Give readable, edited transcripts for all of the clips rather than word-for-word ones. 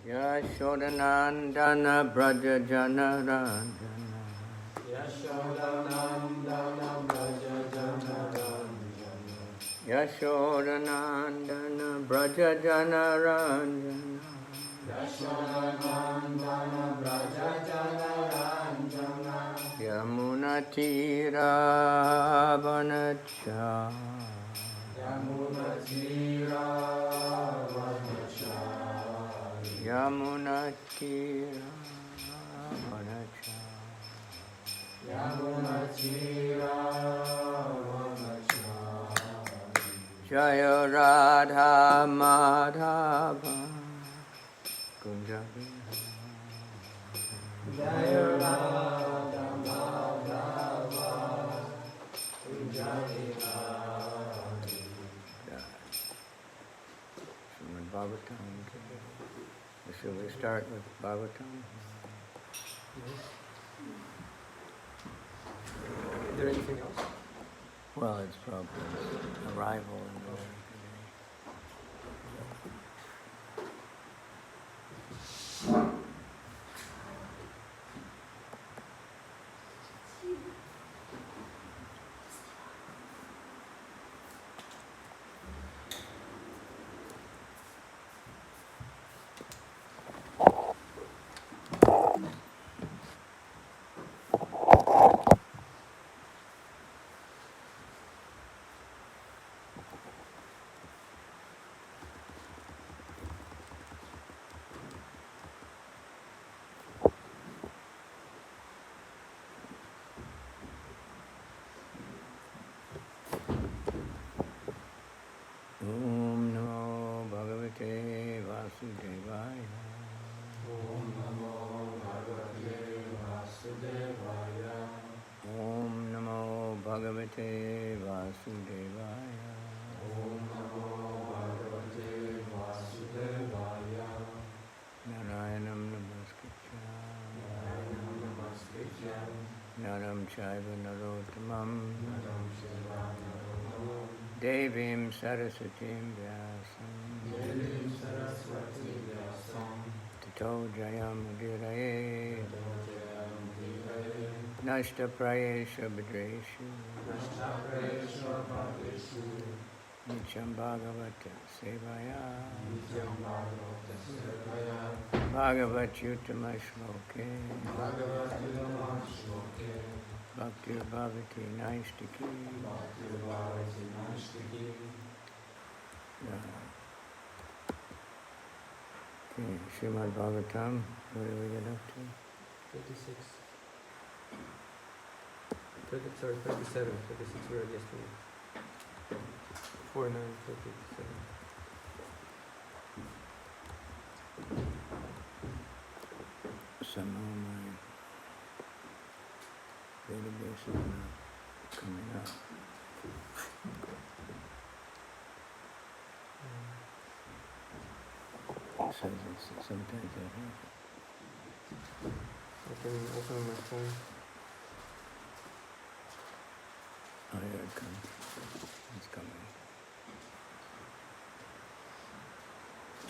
Yashodanandana Braja Janaranjana Yashodanandana Braja Janaranjana Yashodanandana Braja Janaranjana Yashodanandana Braja Janaranjana Yamunatira Vanacha Yamunatira Vanachari Yamunatira Vanacha Yamunatira Vanachari Jaya Radha Madhava Kunjabi Jaya Radha Madhava Kunjani Hari Srimad Bhagavatam. Shall we start with Bhagavatam? Is there anything else? Well, it's Prabhupada's arrival in America today. Om Namo Bhagavate Vasudevaya. Om Namo Bhagavate Vasudevaya Om Namo Bhagavate Vasudevaya. Om Namo Bhagavate Vasudevaya Narayanam Namaskritya Naranam Namaskritya Naram Chaiva Narottamam Naram Shiva Narottamam Devim Sarasatim Vyasam Devim Saraswati Vyasam Tato Jayam Udiraye Jayam Dhiraye Nashta Prayesha Bhadreshu Nashtaprayesha Bhadreshu Nityam Bhagavata Sevaya Nityam Bhagavata Sevaya Bhagavat Yuttama Shloke Bhagavatam Shloke Bhaktir Bhavati Naistiki Bhakti Nashtiki Okay, Srimad Bhagavatam, what do we get up to? 36. 37. 36 we read yesterday. 4, 9, 37. Somehow my database is not coming up. It says it's sometimes that happens. I can open on my phone. Oh, here it comes. It's coming.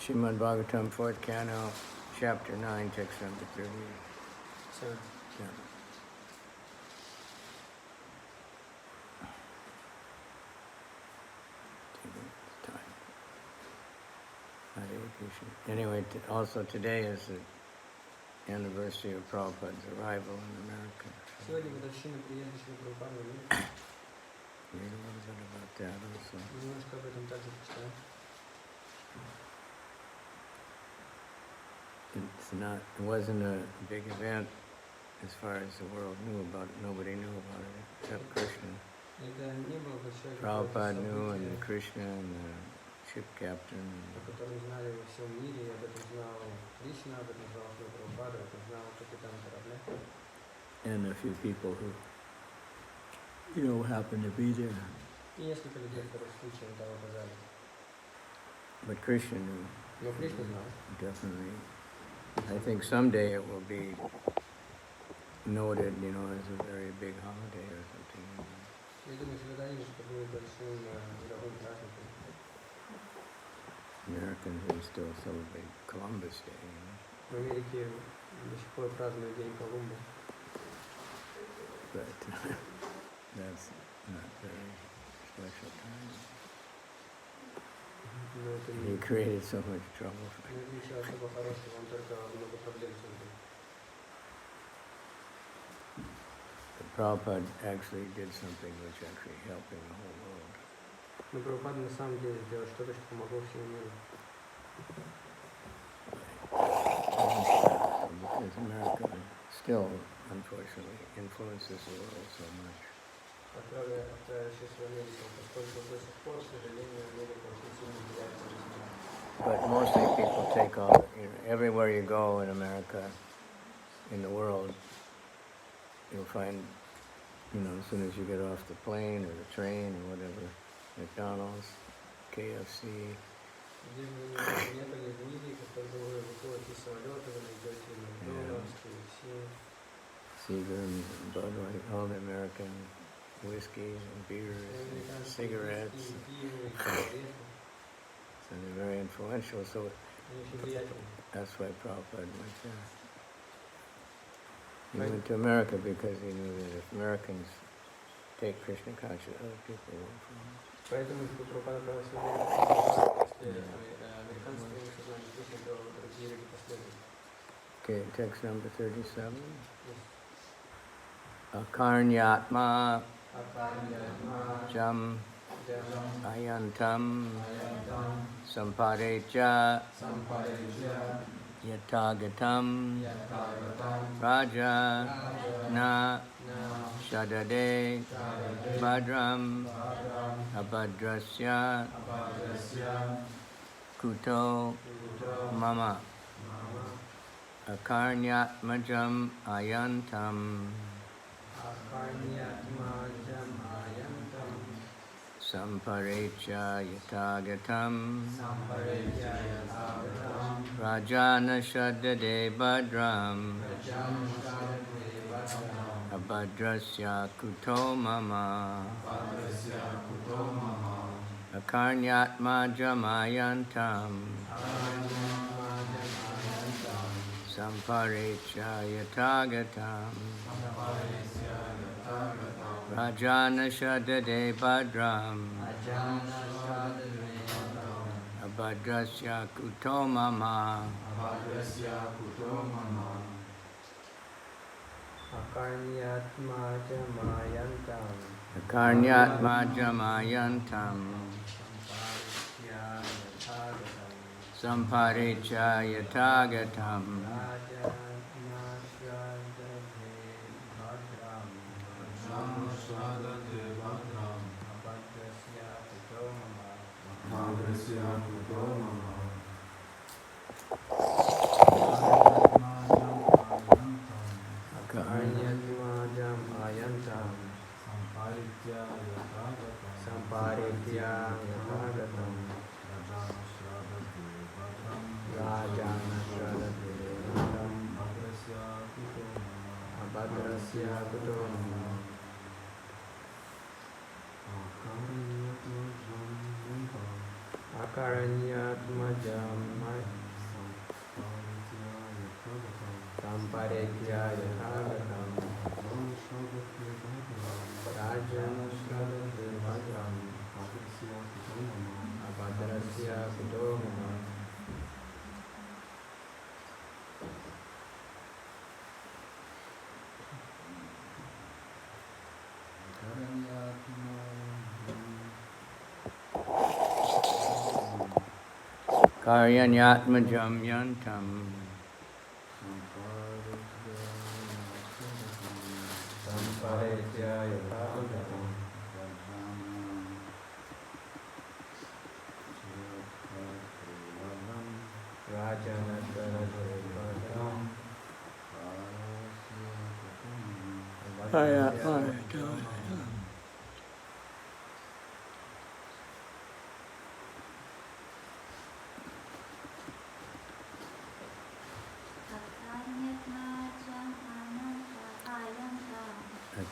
Srimad Bhagavatam, 4th Canto, Chapter 9, Text number 38. Sir. Yeah. Take your time. Hare Krishna. Anyway, also today is the anniversary of Prabhupada's arrival in America. So Сегодня годовщина приезда Шрила Прабхупады в Америку. read a little bit about that also. Немножко об этом также почитаем. It wasn't a big event as far as the world knew about it. Nobody knew about it except Krishna. Это не было большое Prabhupada knew, and событие, Krishna, and the ship captain. о котором знали во всем мире, и об этом знал Кришна, об этом знал Шрила Прабхупада, об этом знал капитан корабля. And a few people who, happened to be there. И несколько людей, которые случаем того оказались. But Krishna knew, Но Кришна знал. definitely. I think someday it will be noted, as a very big holiday or something. Я думаю, что когда-нибудь это будет большим мировым праздником. Americans, they still celebrate Columbus Day, you know? В Америке до сих пор празднуют День Колумба. But that's not very special time. Но это He не created so much trouble. ничего особо хорошего, он только много проблем создал. But Prabhupada actually did something which actually helped in the whole world. Но Прабхупад на самом деле сделал что-то, что помогло всему миру. Because America still, unfortunately, influences the world so much. Отправившись в Америку, поскольку до сих пор, к сожалению, Америка очень сильно влияет на весь мир. But mostly people take all, everywhere you go in America, in the world, you'll find, as soon as you get off the plane or the train or whatever, McDonald's, KFC. Где бы вы ни были в мире, как только вы выходите из самолета, вы найдете Макдональдс, KFC. Seagram's and Budweiser, all the American whiskeys and beers and cigarettes. So they're very influential, so that's why Prabhupada went there. He went to America because he knew that if Americans take Krishna consciousness, other people will follow. Поэтому Прабхупад отправился в Америку, если американское сознание Кришны, то другие люди последуют. Okay, text number 37. Akarnyatma jam ayantam samparecha yatagatam raja na shadade badram abhadrasya kuto mama akarnyatmajam ayantam samparecha yatagatam rajana shadade badram abhadrasya kuto mama akarnyatma jamayantam samparecha yatagatam rajana shadade badram abhadrasya kuto mama akarnyatma jamayantam samparecha yatagatam karyanyatmajam yantam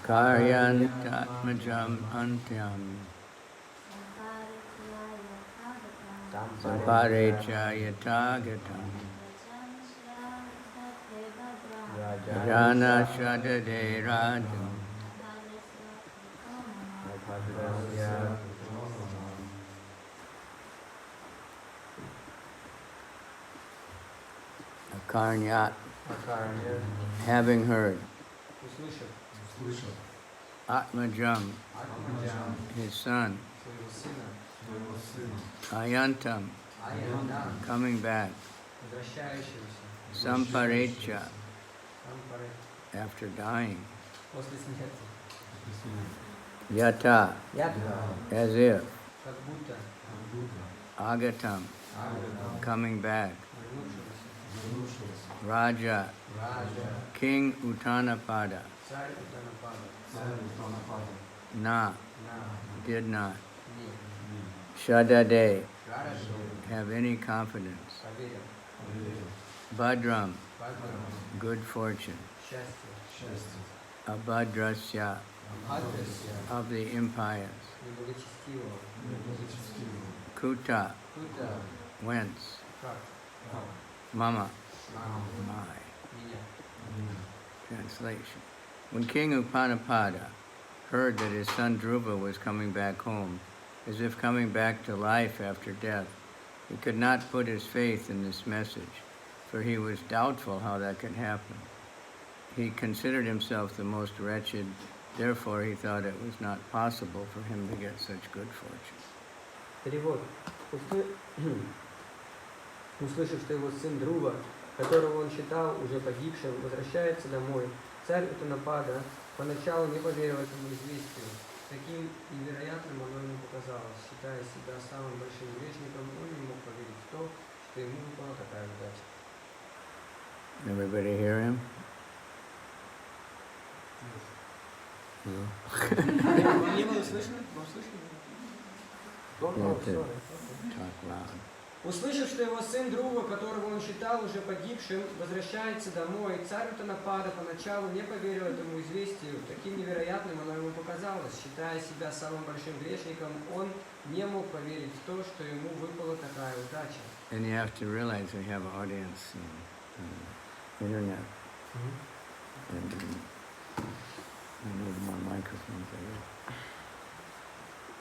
karyantatmajam antyam Samparecha yatagatam Rajana Shadade Rajam Akarnyat, having heard, услышав Atmajam, his son, Ayantam, coming back, возвращающегося, Samparecha, Сампаре, after dying, после смерти. Yata, as if, Как будто Agatam, coming back, вернувшегося. Raja, Раджа, King Uttanapada, царь Утанапада, na, на, did not, не, Shadade, Раджа, have any confidence, поверил, Bhadram, Бхагаватам, good fortune, счастье, Abhadrasya, Адресия, of the impious, неблагочестивого, Kuta, Куда, whence, как, Mama, мама, my. меня. Translation. When King Utanapada heard that his son Dhruva was coming back home, as if coming back to life after death, he could not put his faith in this message, for he was doubtful how that could happen. He considered himself the most wretched, therefore he thought it was not possible for him to get such good fortune. Перевод. Услышав, что его сын Друва, которого он считал уже погибшим, возвращается домой, царь Утанапада поначалу не поверил этому известию. Таким невероятным оно ему показалось. Считая себя самым большим грешником, он не мог поверить в то, что ему выпала такая удача. Everybody hear him? No? Не было слышно? You have to talk loud. Услышав, что его сын Друва, которого он считал уже погибшим, возвращается домой, царь Утанапада поначалу не поверил этому известию. Таким невероятным оно ему показалось. Считая себя самым большим грешником, он не мог поверить в то, что ему выпала такая удача. And you have to realize we have an audience on internet. And we need more microphones, I guess.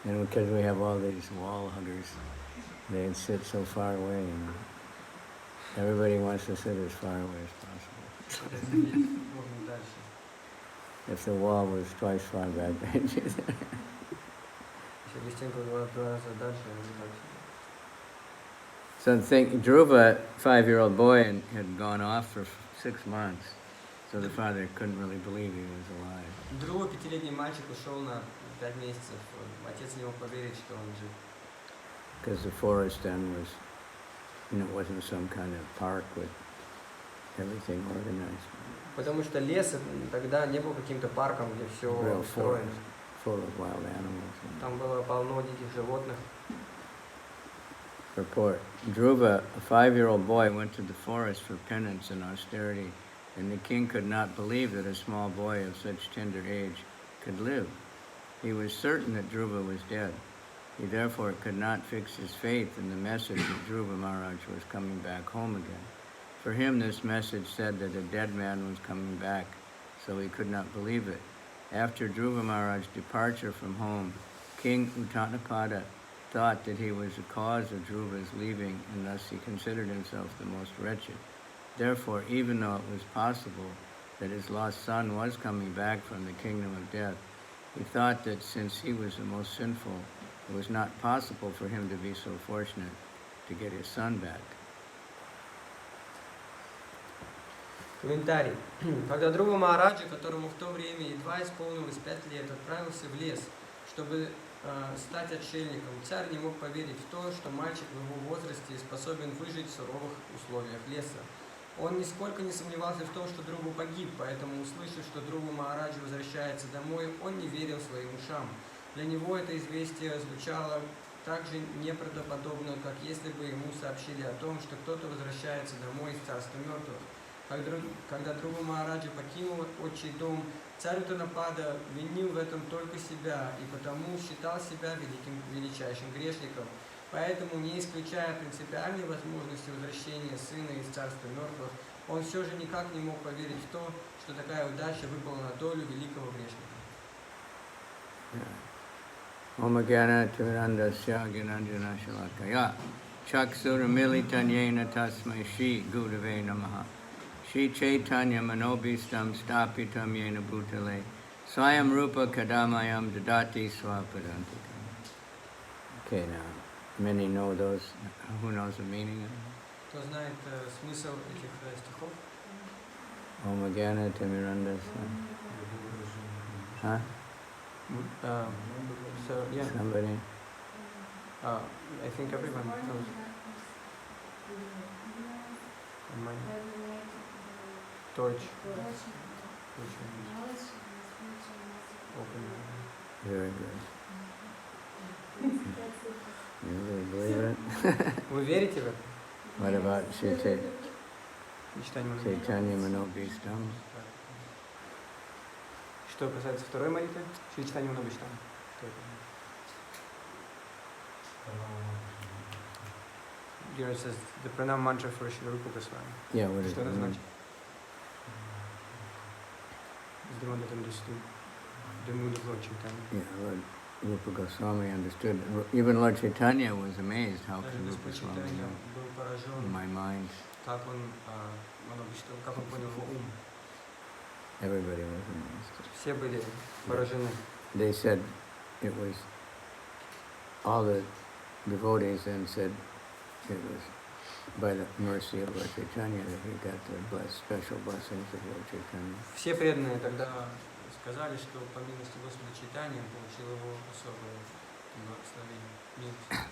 And because we have all these wall huggers, they sit so far away, and everybody wants to sit as far away as possible. If the wall was twice far back, they'd be there. So think, Dhruva, 5-year-old boy, had gone off for 6 months, so the father couldn't really believe he was alive. Друва, 5-летний мальчик, ушел на 5 месяцев. Отец не мог поверить, что он жив. Because the forest then was, it wasn't some kind of park with everything organized. Потому что лес тогда не был каким-то парком, где все Real устроено. forest, full of wild animals. Там было полно диких животных. Report. Dhruva, a 5-year-old boy, went to the forest for penance and austerity, and the king could not believe that a small boy of such tender age could live. He was certain that Dhruva was dead. He therefore could not fix his faith in the message that Dhruva Maharaj was coming back home again. For him, this message said that a dead man was coming back, so he could not believe it. After Dhruva Maharaj's departure from home, King Uttanapada thought that he was the cause of Dhruva's leaving, and thus he considered himself the most wretched. Therefore, even though it was possible that his lost son was coming back from the kingdom of death, he thought that since he was the most sinful, it was not possible for him to be so fortunate to get his son back. Комментарий. Когда Друва Махараджа, которому в то время едва исполнилось 5 лет, отправился в лес, чтобы стать отшельником, царь не мог поверить в то, что мальчик в его возрасте способен выжить в суровых условиях леса. Он нисколько не сомневался в том, что Друва погиб, поэтому, услышав, что Друва Махараджа возвращается домой, он не верил своим ушам. Для него это известие звучало так же неправдоподобно, как если бы ему сообщили о том, что кто-то возвращается домой из царства мертвых. Когда Друва Махараджа покинул отчий дом, царь Утанапада винил в этом только себя и потому считал себя величайшим грешником. Поэтому, не исключая принципиальной возможности возвращения сына из царства мертвых, он все же никак не мог поверить в то, что такая удача выпала на долю великого грешника. Om Gyana Tirandasya Gyananjana Shalakaya Chaksura Militanyena Tasmai Shri Gurave Namaha Shri Chaitanya Manobhistam Stapitam Yena Bhutale Swayam Rupa Kadamayam Dadati Swapadantikam. Okay, now, many know those. Who knows the meaning of them? Кто знает смысл этих стихов? Om Gyana Tirandasya. Huh? So yeah, Somebody? I think everyone knows. My torch. Open. Very good. You really believe it? Вы верите в это? What about Shri Читание Chaitanya Manobhistam? Что касается второй молитвы, читание Манобхиштам. Here it says the pranam mantra for Srila Rupa Goswami. Yeah, what is Что это it? значит? It's the one that understood the mood of Lord Chaitanya. Yeah, Lord Rupa Goswami understood. Even Lord Chaitanya was amazed how Даже could Господь Rupa Goswami Чайтанья know был поражен, in my mind. как он Манобхиштам, как он понял его ум. Everybody was amazed. Все были поражены. They said it was, all the devotees then said it was by the mercy of Lord Chaitanya that he got the special blessings of Lord Chaitanya. Все преданные тогда сказали, что по милости Господа Чайтанья он получил его особое благословение, милость.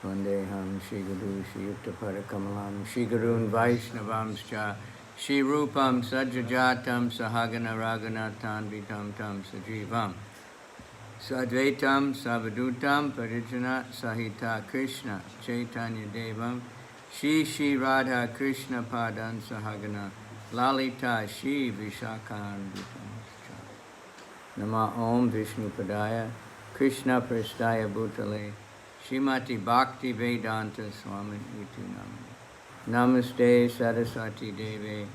Vandeham Shri Guru Shri Yukta Parakamalam Shri Gurun Vaishnavamscha Shri Rupam Sajajatam Sahagana Raghunathan Vitam Tam Sajivam Sadvaitam Savadutam Parijana Sahita Krishna Chaitanya Devam Shri Shri Radha Krishna Padan Sahagana Lalita Shri Vishakhan Vitamscha Nama Om Vishnu Padaya Krishna Prastaya Bhutale Srimati Bhakti Vedanta Swami Iti Namani Namaste Saraswati Deve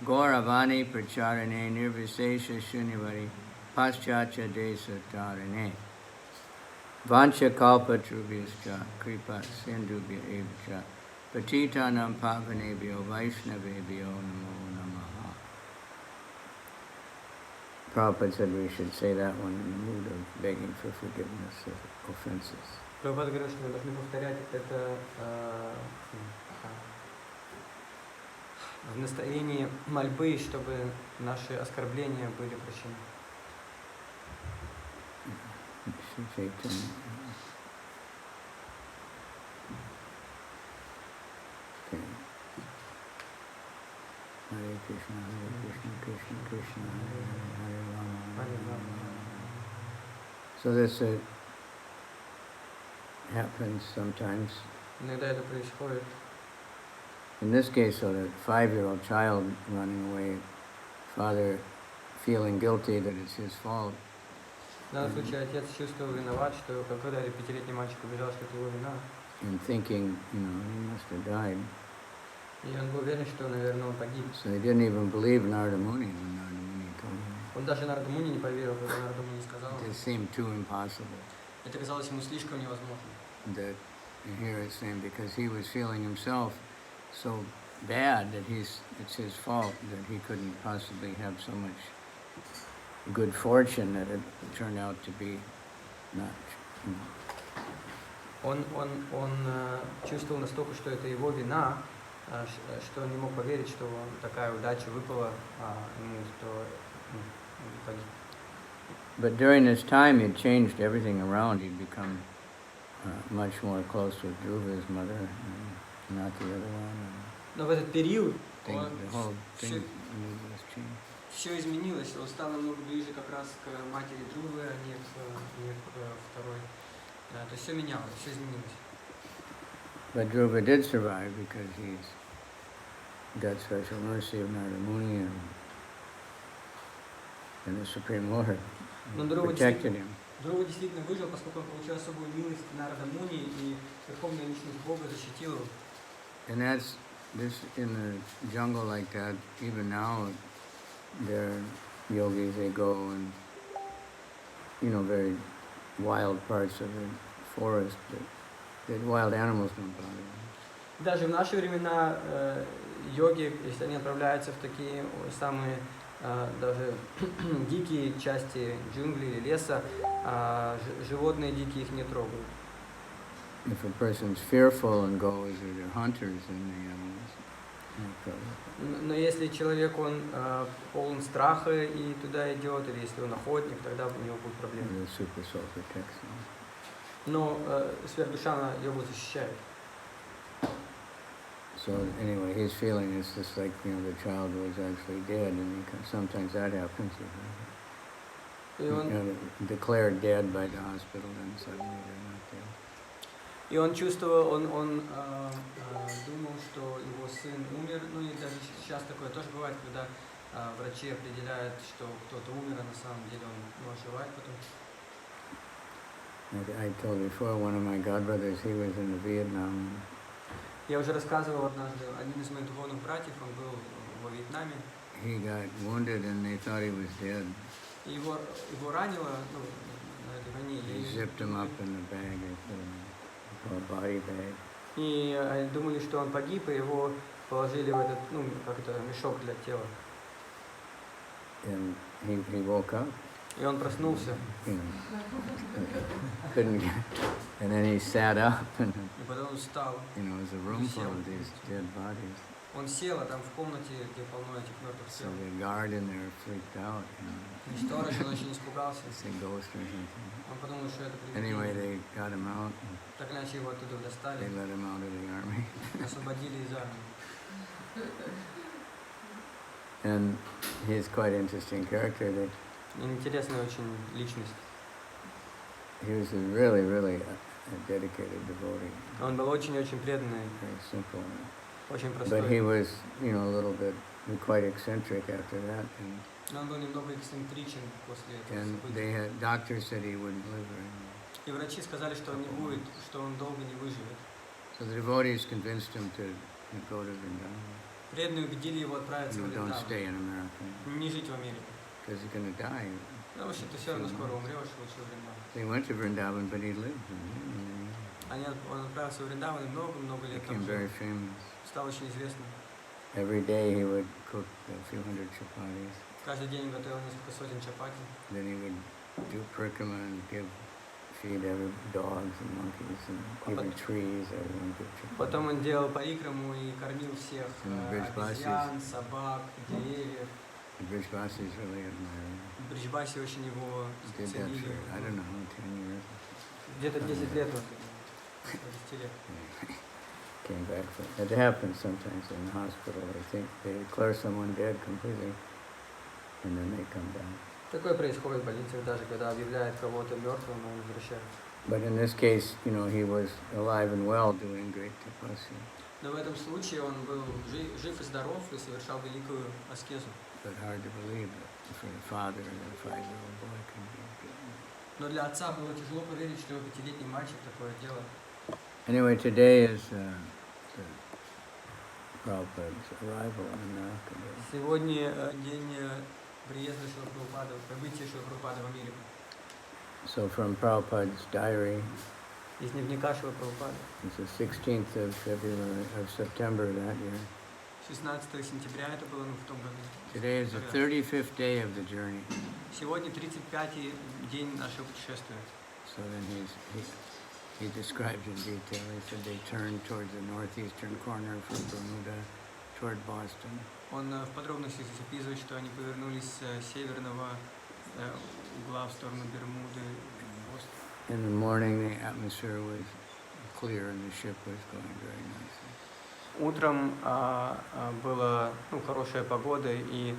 Gauravani Pracharane Nirvisesha Shunyavari Paschatya Desa Tarane Vancha Kalpa Trubhyascha Kripa Sindhubhya Evacha Patitanam Pavanebhyo Vaishnavebhyo Namo Namaha. Prabhupada said we should say that one in the mood of begging for forgiveness of offenses. Прабхупад говорил, что мы должны повторять это в настроении мольбы, чтобы наши оскорбления были прощены. Okay. Hare Krishna, Krishna Krishna, Hare Rama, Hare Rama. So this happens sometimes. Иногда это происходит. In this case, so the 5-year-old child running away, father feeling guilty that it's his fault. В данном случае отец чувствовал виноват, что когда 5-летний мальчик убежал, что это его вина. And thinking, he must have died. И он был уверен, что, наверное, он погиб. So he didn't even believe Narada Muni when Narada Muni told him. Он даже Нарада Муни не поверил, когда Нарада Муни сказал. It seemed too impossible. Это казалось ему слишком невозможным. That here it's saying because he was feeling himself so bad that it's his fault that he couldn't possibly have so much good fortune that it turned out to be not. Он чувствовал настолько, что это его вина, что он не мог поверить, что такая удача выпала ему, что погиб. But during this time, he'd changed everything around. He'd become much more close with Dhruva's mother, and not the other one. Но в этот период The whole thing was changed. все изменилось, он стал намного ближе как раз к матери Друвы, а не к второй. То есть все менялось, все изменилось. But Dhruva did survive because he's got special mercy of Narada Muni and the Supreme Lord Но Друва protected him. Дрова действительно выжил, поскольку он получил особую милость Нарада Муни, и Верховная Личность Бога защитила его. And that's this in the jungle like that. Even now, there are yogis. They go and very wild parts of the forest. The wild animals don't bother them. Даже в наши времена йоги, если они отправляются в такие самые даже дикие части джунглей или леса, животные дикие их не трогают. If a person's fearful and goes, or they're hunters, then the animals no problem. Но если человек, он полон страха и туда идет, или если он охотник, тогда у него будут проблемы. The super soul protects them. Но сверхдуша, она его защищает. So anyway, his feeling is just like the child was actually dead, and sometimes that happens. И он, Declared dead by the hospital, and suddenly they're not dead. и он чувствовал, он думал, что его сын умер, ну и даже сейчас такое тоже бывает, когда врачи определяют, что кто-то умер, а на самом деле он оживает потом. I told before, one of my godbrothers, he was in Vietnam. Я уже рассказывал однажды, один из моих духовных братьев, он был во Вьетнаме. He got wounded, and they thought he was dead. И его ранило, на этой войне. They zipped him up in the bag, they put him in a body bag. И они думали, что он погиб, и его положили в этот, мешок для тела. And he woke up. И он проснулся. Couldn't get, and then he sat up, and И потом он встал. it was a room full of these dead bodies. Он сел, а там в комнате, где полно этих мертвых So тел. the guard in there freaked out. И сторож, он очень испугался. It's a ghost or something. Он подумал, что это Anyway, привидение. they got him out. Так иначе его оттуда They достали, let him out of the army. освободили из армии. And he's quite interesting character. That Интересная очень личность. he was a really, really a dedicated devotee. Он был очень-очень преданный, Very simple. очень But he простой. was, a little bit quite eccentric after that. Но он был немного эксцентричен после этого And события. they had doctors said he wouldn't live very long. И врачи сказали, что он не будет, что он долго не выживет. So the devotees convinced him to go to Vrindavan. Преданные убедили его отправиться в Don't Вриндаван, stay in America не жить в Америке. because you're going to die. Потому что ты все равно скоро умрешь, лучше в Вриндаван. They went to Vrindavan, but he lived. Он отправился в Вриндаван и много-много лет там Became very жил. famous. Стал очень известным. Every day he would cook a few hundred chapatis. Каждый день готовил несколько сотен чапати. Then he would do parikama and feed every dogs and monkeys and even trees. Everyone could chapati. Потом он делал парикраму и кормил всех обезьян, собак, деревьев. The Brishbasis really admire him. Бриджбаси очень его Did that ценили. for, I don't know, 10 years. Где-то 10 лет, 10 лет. Came back from it. It happens sometimes in the hospital. They think they declare someone dead completely, and then they come back. Такое происходит в больницах, даже когда объявляют кого-то мертвым, он возвращается. But in this case, he was alive and well, doing great tapasya. Но в этом случае он был жив и здоров и совершал великую аскезу. But hard to believe that for the father and a 5-year-old boy can be good. Но для отца было тяжело поверить, что 5-летний мальчик такое делает. Anyway, today is the Prabhupada's arrival in America. Сегодня день приезда Шрила Прабхупада, прибытия Шрила Прабхупада в Америку. So from Prabhupada's diary, Из дневника Шрила Прабхупада. it's the 16th of September that year. 16 сентября это было в том году. Today is the 35th day of the journey. Сегодня 35-й день нашего путешествия. So then he described in detail. He said they turned towards the northeastern corner from Bermuda toward Boston. Он в подробностях записывает, что они повернулись с северного угла в сторону Бермуды. In the morning, the atmosphere was clear and the ship was going very nicely. Утром была хорошая погода, и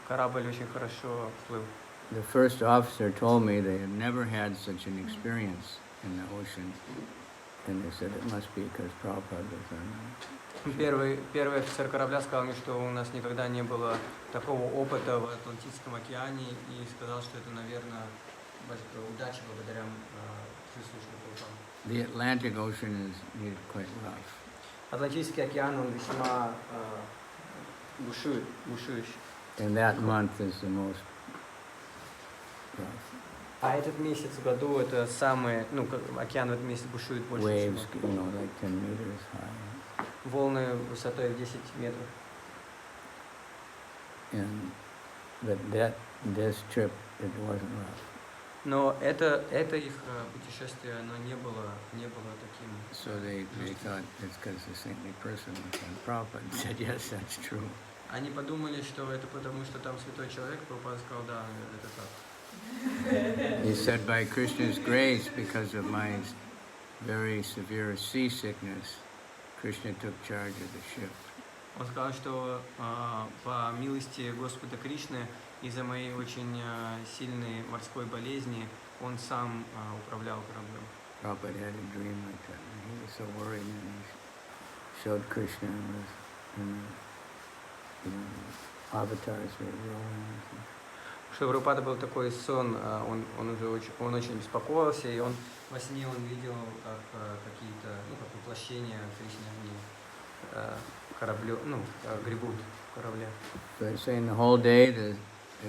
корабль очень хорошо плыл. The first officer told me they had never had such an experience in the ocean, and they said it must be because Prabhupada was on Первый офицер корабля сказал мне, что у нас никогда не было такого опыта в Атлантическом океане, и сказал, что это, наверное, удачи благодаря присутствию Прабхупады. The Atlantic Ocean is quite rough. Атлантический океан, он весьма бушующий. And that month is the most rough. А этот месяц в году это самый, океан в этом месяце бушует больше Waves, всего. like 10 meters high. Волны высотой в 10 метров. But this trip, it wasn't rough. Но это их путешествие, оно не было таким. So they thought it's because the saintly person was on. Prabhupada said, yes, that's true. Они подумали, что это потому, что там святой человек. Прабхупада сказал, да, это так. He said, by Krishna's grace, because of my very severe seasickness, Krishna took charge of the ship. Он сказал, что по милости Господа Кришны, из-за моей очень сильной морской болезни, он сам управлял кораблем. Prabhupada had a dream like that. He was so worried, and he showed Krishna and the avatars were rolling. Что у Прабхупады был такой сон, он очень беспокоился, и он во сне он видел как какие-то, как воплощения Кришны, они гребут в корабле. So they're saying the whole day it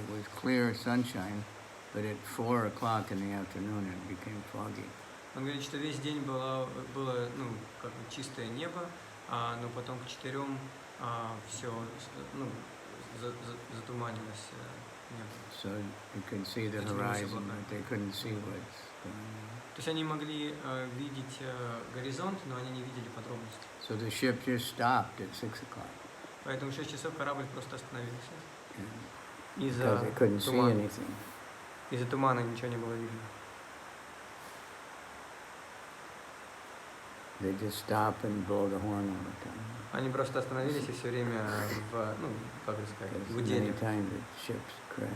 was clear sunshine, but at 4 o'clock in the afternoon it became foggy. Он говорит, что весь день было как бы чистое небо, но потом к 4 все затуманилось небо. So you could see the horizon, but they couldn't see what's going on. То есть они могли видеть горизонт, но они не видели подробностей. So the ship just stopped at 6 o'clock. Поэтому в 6 часов корабль просто остановился. Because they couldn't see anything. Из-за тумана ничего не было видно. They just stop and blow the horn all the time. Они просто остановились и все время гудели. Many times the ships crash.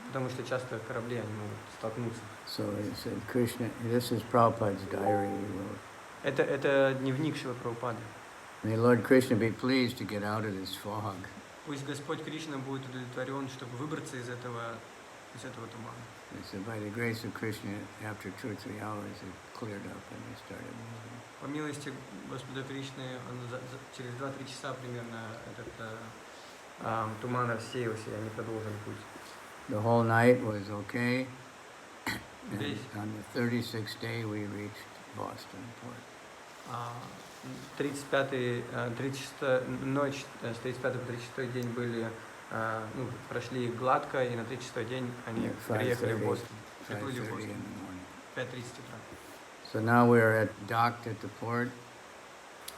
Потому что часто корабли они могут столкнуться. So it said Krishna. This is Prabhupada's diary he wrote. Это дневник Шрила Прабхупады. May Lord Krishna be pleased to get out of this fog. Пусть Господь Кришна будет удовлетворен, чтобы выбраться из этого тумана. So by the grace of Krishna, after 2 or 3 hours, it cleared up and they started moving. По милости Господа Кришны, через 2-3 часа примерно этот туман рассеялся, и они продолжили путь. The whole night was okay. And on the 36th day, we reached Boston port. ночь с 35 по 36 день прошли гладко, и на 36 день они приехали в Бостон. Приплыли в Бостон. 5:30 утра. So now we're docked at the port.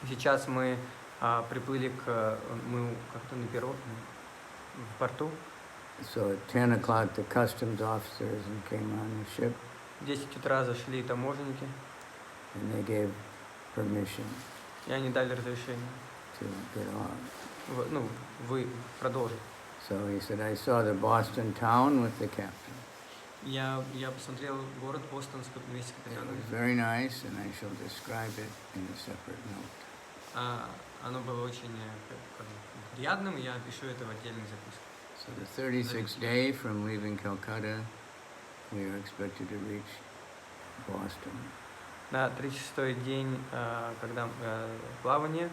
Сейчас мы приплыли мы как-то на перрон, в порту. So at 10 o'clock, the customs officers came on the ship. В 10 утра зашли таможенники. And they gave permission. И они дали разрешение. To get on. Вы продолжите. So he said, I saw the Boston town with the captain. Я посмотрел город Бостон вместе с It капитаном. was very nice, and I shall describe it in a separate note. Оно было очень приятным, и я опишу это в отдельной записке. So the 36th day from leaving Calcutta, we are expected to reach Boston. На 36-й день, когда плавание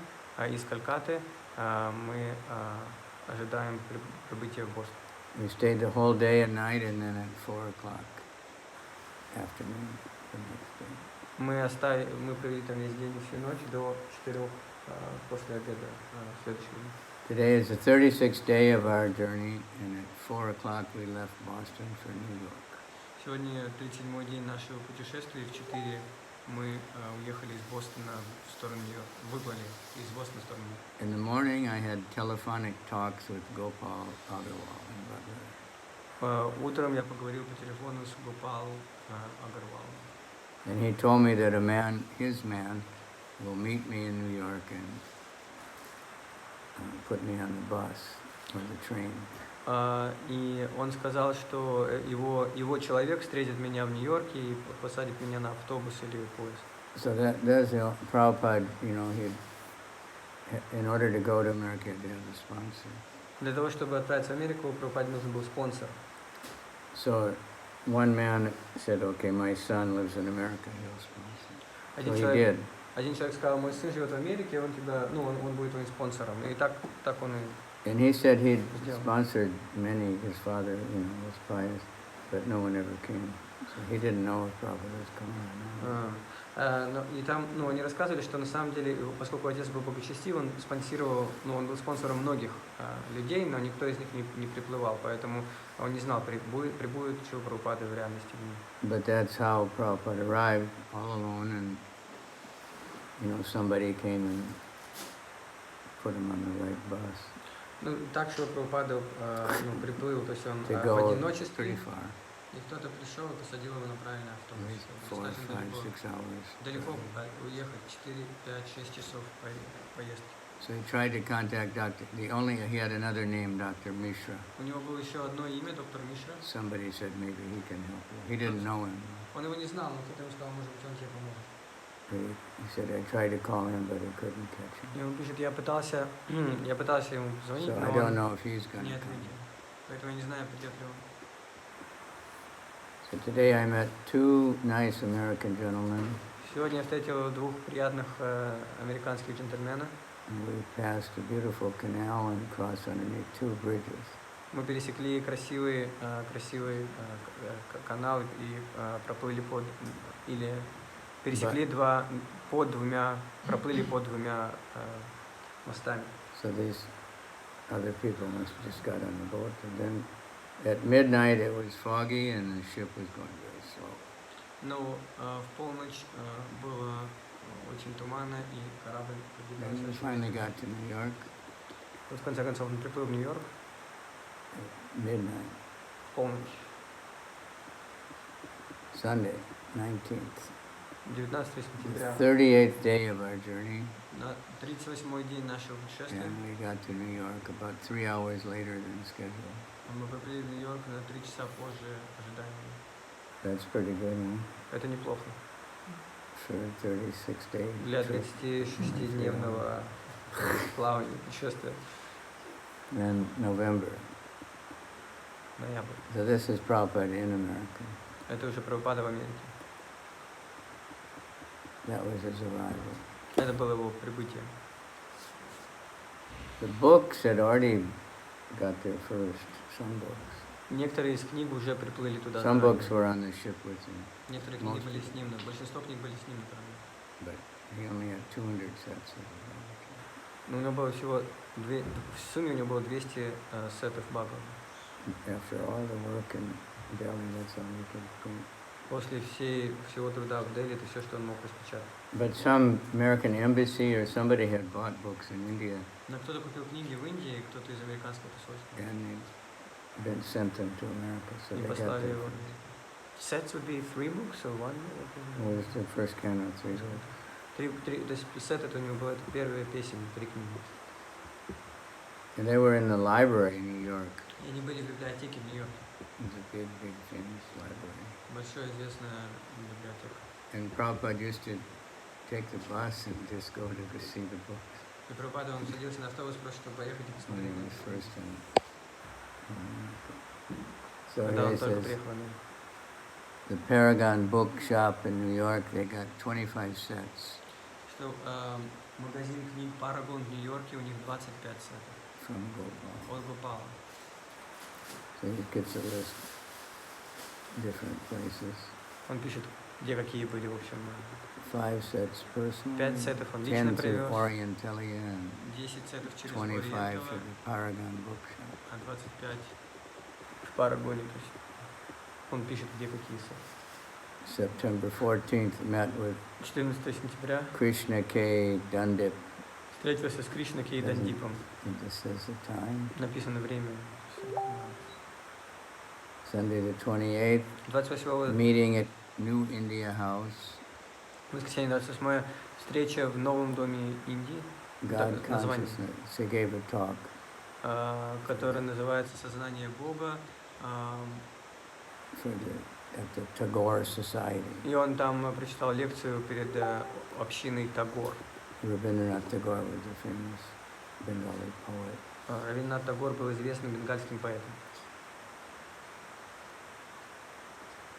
из Калькатты, мы ожидаем прибытия в Бостон. We stayed the whole day and night, and then at 4 o'clock afternoon the next day. Мы провели там весь день и всю ночь до 4 после обеда следующего дня. Today is the 36th day of our journey, and at 4 o'clock we left Boston for New York. Сегодня 37-й день нашего путешествия, и в 4 мы уехали из Бостона в сторону Нью-Йорка, выплыли из Бостона в сторону Нью-Йорка. In the morning I had telephonic talks with Gopal Agarwal in Bhagavatam. Утром я поговорил по телефону с Гопал Агарвалом. And he told me that his man, will meet me in New York and put me on the bus or the train. И он сказал, что его человек встретит меня в Нью-Йорке и посадит меня на автобус или поезд. So that's Prabhupada, in order to go to America, he had to have a sponsor. Для того, чтобы отправиться в Америку, Прабхупаде нужен был спонсор. So one man said, okay, my son lives in America, he'll sponsor. So Один he человек, did. один человек сказал, мой сын живет в Америке, он тебя, ну, он будет твоим спонсором. И так он и... And he said he'd Сделал. sponsored many, his father, was pious, but no one ever came. So he didn't know if Prabhupada was coming or not. И там, ну, они рассказывали, что на самом деле, поскольку отец был благочестив, он спонсировал, ну, он был спонсором многих людей, но никто из них не приплывал, поэтому он не знал, прибудет Шрила Прабхупада в реальности. But that's how Prabhupada arrived, all alone, and somebody came and put him on the right bus. Ну, так Шрила Прабхупада приплыл, то есть он To в go одиночестве, pretty far, и кто-то пришел и посадил его на правильный at автобус. least 4, 5, 6 hours. Далеко уехать, 4, 5, 6 часов поездки. So he tried to contact he had another name, Dr. Mishra. У него было еще одно имя, доктор Мишра. Somebody said maybe he can help you. He didn't know him. Он его не знал, но кто-то ему сказал, может быть, он тебе поможет. He said, I tried to call him, but I couldn't catch him. И он пишет, я пытался ему позвонить, So но I don't он know if he's going не to ответил. come. Поэтому я не знаю, придет ли он. So today I met 2 nice American gentlemen. Сегодня я встретил 2 приятных американских джентльмена. And we passed a beautiful canal and crossed underneath 2 bridges. Мы пересекли красивый канал и проплыли проплыли под 2 мостами. So these other people must have just got on the boat. And then at midnight it was foggy and the ship was going very slow. Но в полночь было очень туманно, и корабль Then we finally got to New York Вот в конце концов он приплыл в Нью-Йорк at midnight, в полночь, Sunday, 19th. 19 The сентября, 38th day of our journey, на 38-й день нашего путешествия. and we got to New York about 3 hours later than scheduled. Мы приплыли в Нью-Йорк на 3 часа позже ожидаемого. That's pretty good, huh? Это неплохо. For a 36-day Для trip. 36-дневного плавания, путешествия. Then November. Ноябрь. So this is Prabhupada in America. Это уже Прабхупада в Америке. That was his arrival. Это было его прибытие. The books had already got there first, some books. Некоторые из книг уже приплыли туда. Some заранее. books were on the ship with him, Некоторые книги были с ним, но большинство книг были с ним на корабле. but he only had 200 sets of Bhagavatam. Но у него было всего в сумме у него было 200 сетов Бхагавата. After all the work in Delhi, that's all he could print. После всего труда в Дели, это все, что он мог распечатать. But some American embassy or somebody had bought books in India Но кто-то купил книги в Индии, кто-то из американского посольства. and they'd been sent them to America, so И they got послали their его. Sets would be 3 books or 1? It was the first canon, 3 books. То есть сет это у него было, это первая песня, 3 книги. And they were in the library in New York. И они были в библиотеке в Нью-Йорке. It was a big, big, famous library. Большая известная библиотека. And Prabhupada used to take the bus and just go to see the books И Прабхупада, он садился на автобус просто, чтобы поехать и when посмотреть. he was first in America. So Когда he он только says, приехал в Америку. the Paragon bookshop in New York, they got 25 sets Что магазин книг Парагон в Нью-Йорке, у них 25 сетов. from Gopal. От Гопала. So he gets a list, different places. Он пишет, где какие были, в общем. 5 sets personal, 5 сетов он лично 10 to привез, Orientalia, and 10 сетов через 25 Ориентова, for the Paragon bookshop. а 25 в Парагоне. То есть он пишет, где какие сеты. September 14th, met with 14 сентября Krishna K. Dundip. встретился с Кришной Кейдандипом. And this is the time. Написано время. Sunday the 28th, 28 meeting at New India House, воскресенье 28 встреча в новом доме Индии, God название, Consciousness. He gave a talk. которое называется «Сознание Бога». At the Tagore Society. И он там прочитал лекцию перед общиной Тагор. Rabindranath Tagore was a famous Bengali poet. Равиндринат Тагор был известным бенгальским поэтом.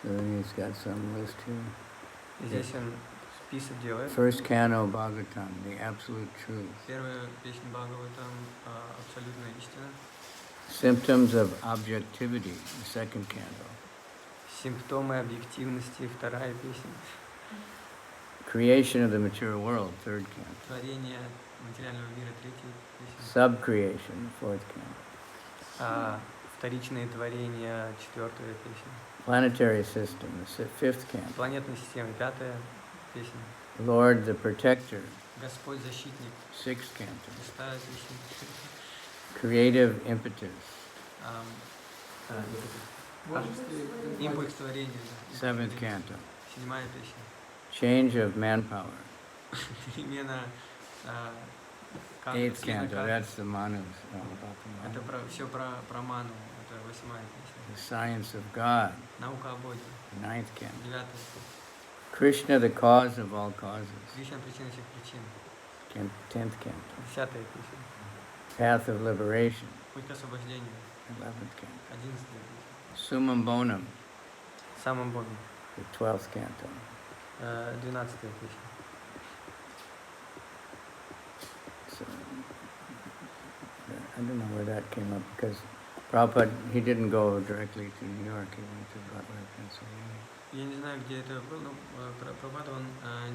So then he's got some list here. Здесь он список делает. First canto Bhagavatam, the absolute truth. Первая песня Бхагаватам «Абсолютная истина». Symptoms of objectivity, the second canto. Симптомы объективности, вторая песня. Creation of the material world, third canto. Творение материального мира, третья песня. Subcreation, fourth canto. Вторичные творения, четвертая песня. Planetary system, the fifth canto. Планетная система, пятая песня. Lord the protector, Господь защитник, sixth canto. шестая песня. Creative impetus, Импульс творения, seventh canto. седьмая песня. Change of manpower, Именно eighth canto. That's the manus. About the это manus. все про ману, это восьмая песня. The science of God, Наука о Боге, ninth canto. девятая песня. Krishna, the cause of all causes, Кришна причина всех причин, tenth canto. десятая песня. Path of liberation, Путь к освобождению, 11th canto. одиннадцатая песня. Summum bonum, Самым Богом, the 12th canto. двенадцатая песня. So, I don't know where that came up because Prabhupada, he didn't go directly to New York, he went to Butler, Pennsylvania. Я не знаю, где это был, но Прабхупад, он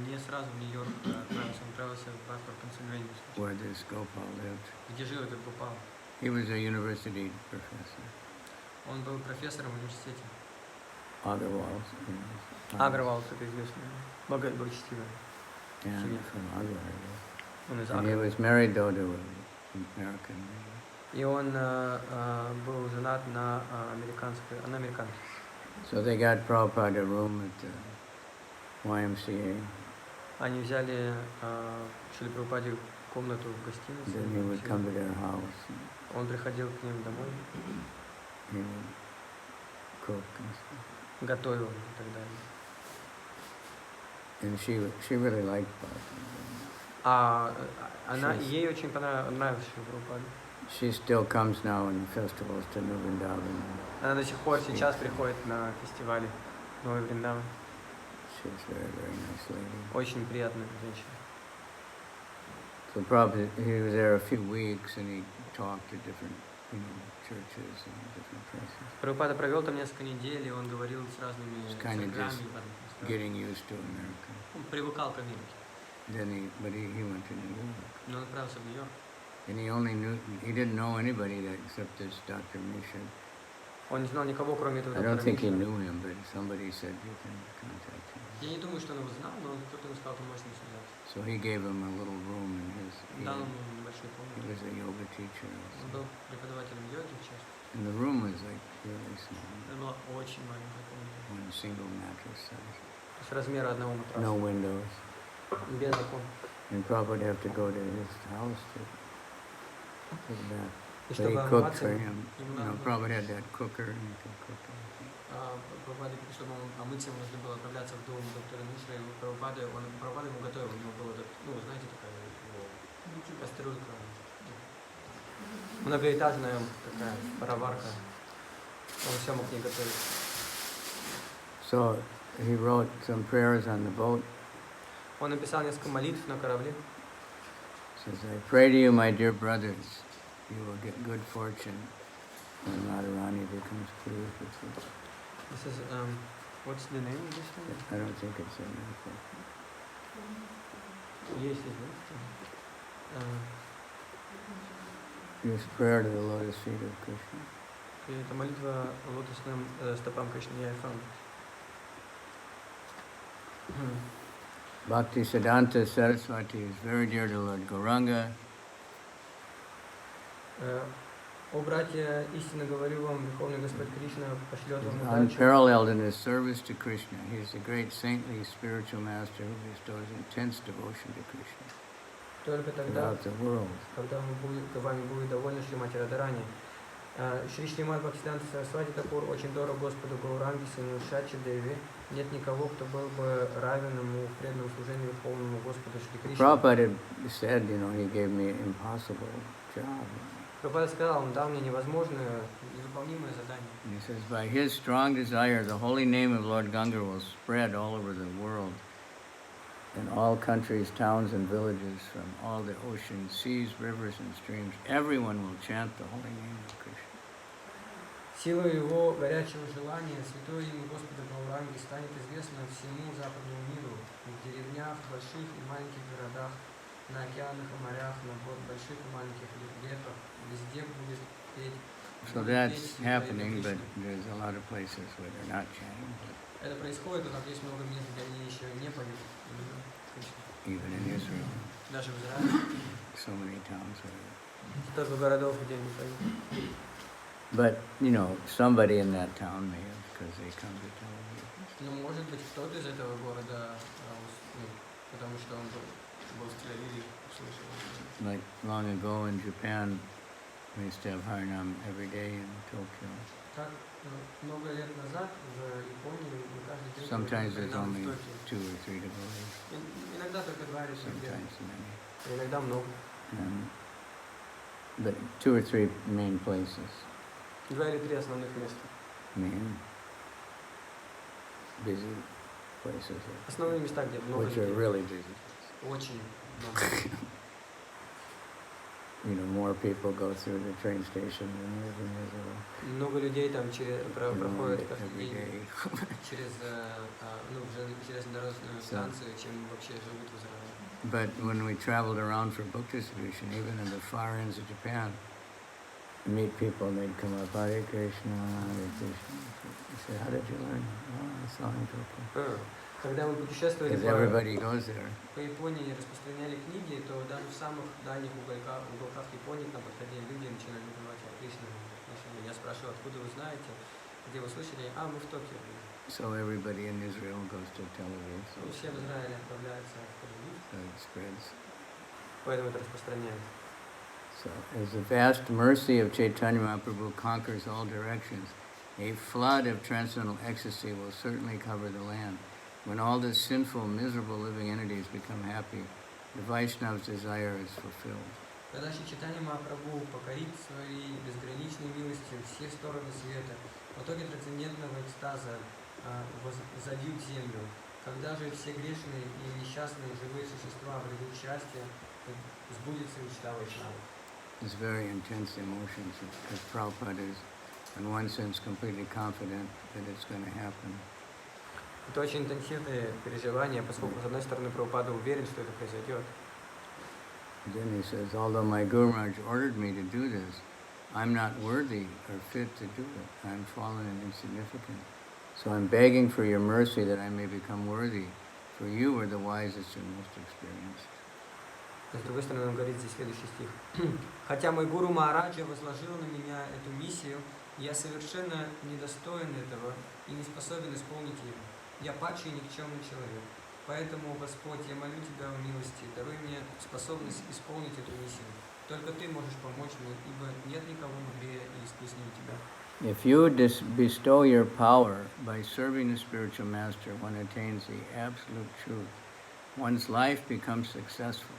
не сразу в Нью-Йорк отправился, он отправился в Батфорд, Пенсильванию, Where this Gopal lived. где жил этот Гопал. He was a university professor. Он был профессором в университете. Agarwal. Агравал, это известно. Благочестивый. Yeah, Семья. from Agra, I guess. Он из And he Агры. was married though to an American. И он был женат на американке. So they got Prabhupada a room at the YMCA. Они взяли Шриле Прабхупаде комнату в гостинице. Then he would come to their house. Он приходил к ним домой, He would cook and stuff. готовил и так далее. And she really liked Prabhupada. Ей очень нравился Шрила Прабхупада. She still comes now in the festivals to New Vrindavan. Она до сих пор сейчас приходит на фестивали Новый Вриндаван. She's a very, very nice lady. Очень приятная женщина. So Prabhupada, he was there a few weeks and he talked to different, churches and different places. Прабхупада провел там несколько недель, и он говорил с разными It's kind of церквями. just в разных местах. getting used to America. Он привыкал к Америке, Then he went to New York. но он отправился в Нью-Йорк. And he didn't know anybody except this Dr. Misha. Он не знал никого, кроме этого I don't доктора think he Миши. knew him, but somebody said you can contact him. Я не думаю, что он его знал, но кто-то ему сказал, ты можешь с ним связаться. So he gave him a little room in his. Дал ему небольшую He комнату. was a yoga teacher. Он Also. был преподавателем йоги в частности. And the room was like really small, Это была очень маленькая комната. one single mattress size, То есть размера одного no матраса. windows. Без окон. And Prabhupada would have to go to his house to do that. И So he чтобы cooked омываться, for him. ему надо было- Prabhupada had that cooker and he could cook everything. Прабхупаде, чтобы омыться, ему нужно было отправляться в дом доктора Миши. Прабхупада ему готовил. У него было, знаете, такая кастрюлька. Многоэтажная такая пароварка. Он все мог не готовить. So he wrote some prayers on the boat. Он написал несколько молитв на корабле. Says, I pray to you, my dear brothers, you will get good fortune when Radharani becomes pleased with you. This is, what's the name of this one? I don't think it's in there. Есть, This prayer to the lotus feet of Krishna. И это молитва лотосным стопам Кришны. Я found it. Bhakti Siddhanta Saraswati is very dear to Lord Gauranga. О, братья, истинно говорю вам, Верховный Господь Кришна пошлет вам удачу. Unparalleled in his service to Krishna. He is a great saintly spiritual master who bestows intense devotion to Krishna Только тогда, throughout the world. когда вами будет довольна Шримати Радхарани. Шримад Бхактисиданта Сарасвати Такур очень дорог Господу Гауранги, сыну Шачи Деви. Нет никого, кто был бы равен ему в преданном служении Верховному Господу Шри Кришне. Prabhupada said, he gave me an impossible job. Прабхупада сказал, он дал мне невозможное, невыполнимое задание. And he says, by his strong desire, the holy name of Lord Ganga will spread all over the world, in all countries, towns, and villages, from all the oceans, seas, rivers, and streams. Everyone will chant the holy name of Krishna. Силой его горячего желания святое имя Господа Гауранги станет известно всему западному миру, в деревнях, больших и маленьких городах, на океанах и морях, на больших и маленьких реках, везде будет петь. So that's happening, but there's a lot of places where they're not chanting. Это происходит, но там есть много мест, где они еще не поют. Even in Israel, Даже в Израиле. so many towns where. Столько городов, где не поют. But, you know, somebody in that town may have, because they come to tell you. Ну, может быть, кто-то из этого города, потому что он был в Тель-Авиве, услышал. Like long ago in Japan, we used to have Harinam every day in Tokyo. Так, много лет назад в Японии мы каждый день Sometimes there's Харинам only в Токио. 2 or 3 devotees, Иногда только 2 или 3, sometimes many. иногда много. But 2 or 3 main places, 2 или 3 основных места. main busy places, Основные места, где много which are людей. really busy. Очень много. You know, more people go through the train station than live in Israel. Много людей там проходят каждый Every день day. через железнодорожную станцию, чем вообще живут в Израиле. But when we traveled around for book distribution, even in the far ends of Japan, meet people and they'd come up, Hare Krishna, Hare Krishna. I said, how did you learn? Oh, I saw in Tokyo. Когда мы путешествовали Because everybody goes there. по Японии и распространяли книги, то даже в самых дальних уголках Японии к нам подходили люди и начинали называть Кришну. Я спрашивал, откуда вы знаете, где вы слышали? А, мы в Токио. So everybody in Israel goes to Tel Aviv. Все в Израиле отправляются в Тель-Авив, So it spreads. поэтому это распространяется. So as the vast mercy of Chaitanya Mahaprabhu conquers all directions, a flood of transcendental ecstasy will certainly cover the land. When all the sinful, miserable living entities become happy, the Vaishnava's desire is fulfilled. Когда Чайтанья Махапрабху покорит своей безграничной милостью все стороны света, в итоге трансцендентного экстаза зальют землю. Когда же все грешные и несчастные живые существа обретут счастье, сбудется мечта Вайшнава. It's very intense emotions, because Prabhupada is, in one sense, completely confident that it's going to happen. Это очень интенсивные переживания, поскольку, с одной стороны, Прабхупада уверен, что это произойдет. Then he says, although my Guru Maharaj ordered me to do this, I'm not worthy or fit to do it. I'm fallen and insignificant. So I'm begging for your mercy that I may become worthy, for you are the wisest and most experienced. С другой стороны, он говорит здесь следующий стих. «Хотя мой Гуру Махараджа возложил на меня эту миссию, я совершенно недостоин этого и не способен исполнить ее. Я падший и никчемный человек. Поэтому, Господь, я молю Тебя о милости, даруй мне способность исполнить эту миссию. Только Ты можешь помочь мне, ибо нет никого мудрее и искуснее Тебя». If you bestow your power by serving the spiritual master, one attains the absolute truth. One's life becomes successful.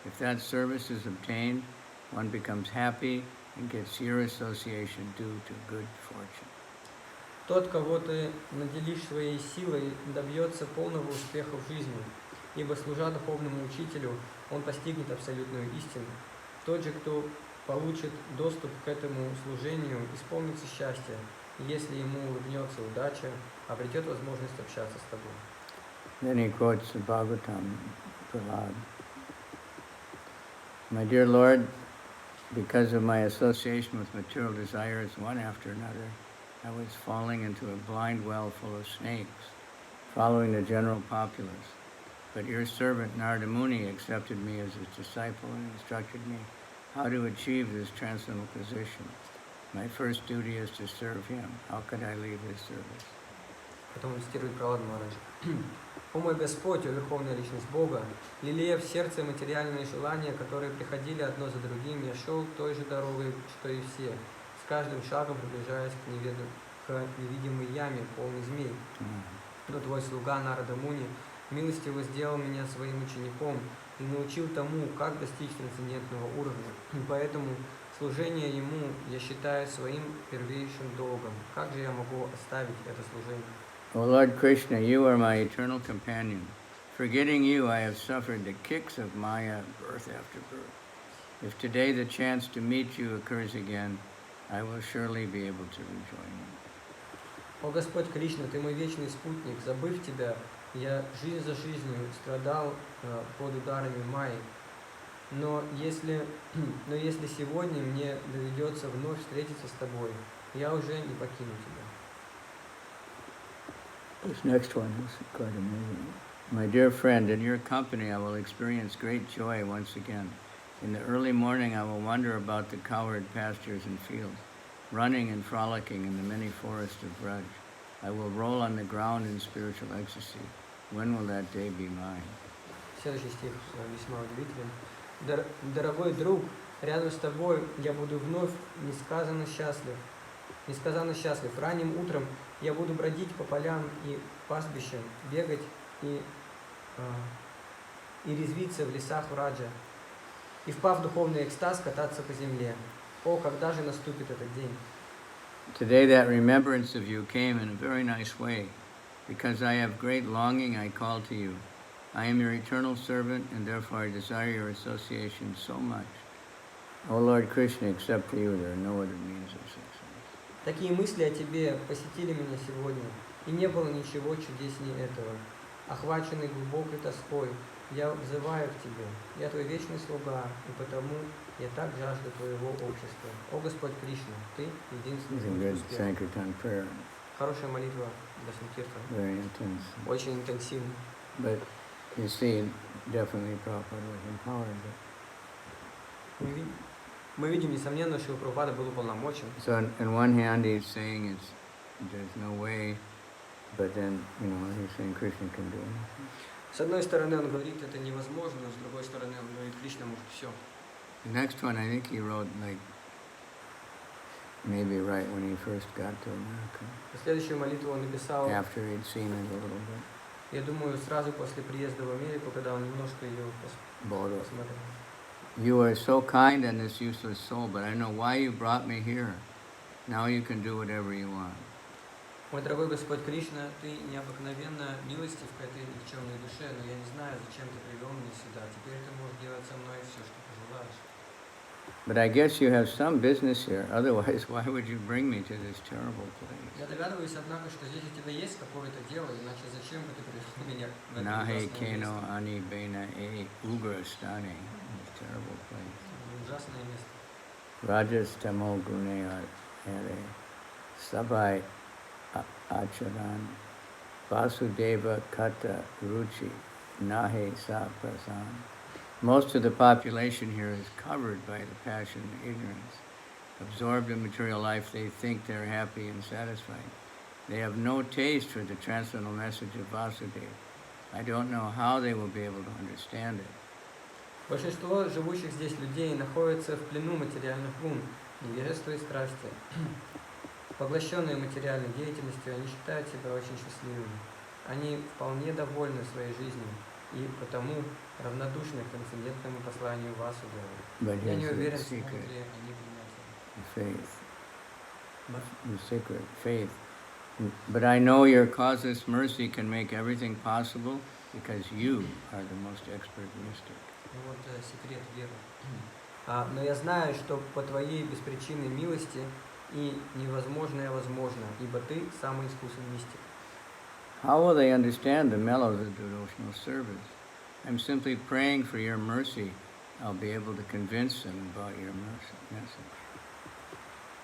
If that service is obtained, one becomes happy and gets your association due to good fortune. Тот, кого ты наделишь своей силой, добьется полного успеха в жизни, ибо, служа духовному учителю, он постигнет абсолютную истину. Тот же, кто получит доступ к этому служению, исполнится счастье, и если ему улыбнется удача, обретет возможность общаться с тобой. Then he quotes the Bhagavatam, Prabhupad. My dear Lord, because of my association with material desires, one after another, I was falling into a blind well full of snakes, following the general populace. But your servant Narada Muni accepted me as his disciple and instructed me how to achieve this transcendental position. My first duty is to serve him. How could I leave his service? Потом он цитирует Прабхупад Махарадж. «О мой Господь, о Верховная Личность Бога, лелея в сердце материальные желания, которые приходили одно за другим, я шел той же дорогой, что и все, с каждым шагом приближаясь к невидимой яме, полной змей. Но твой слуга Нарада Муни милостиво сделал меня своим учеником и научил тому, как достичь трансцендентного уровня. И поэтому Служение Ему я считаю своим первейшим долгом. Как же я могу оставить это служение? O Lord Krishna, you are my eternal companion. Forgetting you, I have suffered the kicks of Maya birth after birth. If today the chance to meet you occurs again, I will surely be able to rejoin you. О Господь Кришна, Ты мой вечный спутник. Забыв Тебя, я жизнь за жизнью страдал под ударами Майи. Но если сегодня мне доведется вновь встретиться с Тобой, я уже не покину Тебя. This next one is quite amazing. My dear friend, in your company I will experience great joy once again. In the early morning I will wander about the cowherd pastures and fields, running and frolicking in the many forests of Braj. I will roll on the ground in spiritual ecstasy. When will that day be mine? Следующий стих весьма удивителен. Дорогой друг, рядом с тобой я буду вновь несказанно счастлив. Ранним утром я буду бродить по полям и пастбищам, бегать и резвиться в лесах Враджа. И впав в духовный экстаз, кататься по земле. О, когда же наступит этот день? Today that remembrance of you came in a very nice way. Because I have great longing, I call to you. I am your eternal servant, and therefore I desire your association so much. O Lord Krishna, except for you, there are no other means of success. Такие мысли о тебе посетили меня сегодня, и не было ничего чудеснее этого. Охваченный глубокой тоской, я взываю к тебе. Я твой вечный слуга, и потому я так жажду твоего общества. О Господь Кришна, ты единственный путь к успеху. Хорошая молитва для Санкиртана. Very intense. Очень интенсивно. But you see, definitely Prabhupada was empowered. Мы видим, несомненно, что Прабхупада был уполномочен. So on one hand, he's saying there's no way, but then, he's saying Krishna can do anything. С одной стороны, он говорит, это невозможно, но с другой стороны, он говорит, Кришна может все. The next one, I think he wrote, maybe right when he first got to America. Следующую молитву он написал. After he'd seen it a little bit. Я думаю, сразу после приезда в Америку, когда он немножко ее посмотрел. You are so kind on this useless soul, but I know why you brought me here. Now you can do whatever you want. Мой дорогой Господь Кришна, ты необыкновенно милостив к этой никчемной душе, но я не знаю, зачем ты привел меня сюда. Теперь ты можешь делать со мной все, что пожелаешь. But I guess you have some business here. Otherwise, why would you bring me to this terrible place? Я догадываюсь, однако, что здесь у тебя есть какое-то дело, иначе зачем бы ты привел меня в это Nahe ужасное keno место? ani bena e ugrastane. This terrible place. Ужасное место. Rajas tamo gune are sabai acharan vasudeva kata ruchi nahe sa prasan. Most of the population here is covered by the passion and ignorance. Absorbed in material life, they think they're happy and satisfied. They have no taste for the transcendental message of Vasudeva. I don't know how they will be able to understand it. Большинство живущих здесь людей находится в плену материальных гун, невежества и страсти. Поглощенные материальной деятельностью, они считают себя очень счастливыми. Они вполне довольны своей жизнью и потому равнодушны к трансцендентному посланию Васудева. Я не уверен, смогут ли они принять the secret faith. But I know your causeless mercy can make everything possible because you are the most expert mystic. Вот секрет веры. Но я знаю, что по твоей беспричинной милости и невозможное возможно, ибо ты самый искусный мистик. How will they understand the mellows of devotional service? I'm simply praying for your mercy. I'll be able to convince them about your message.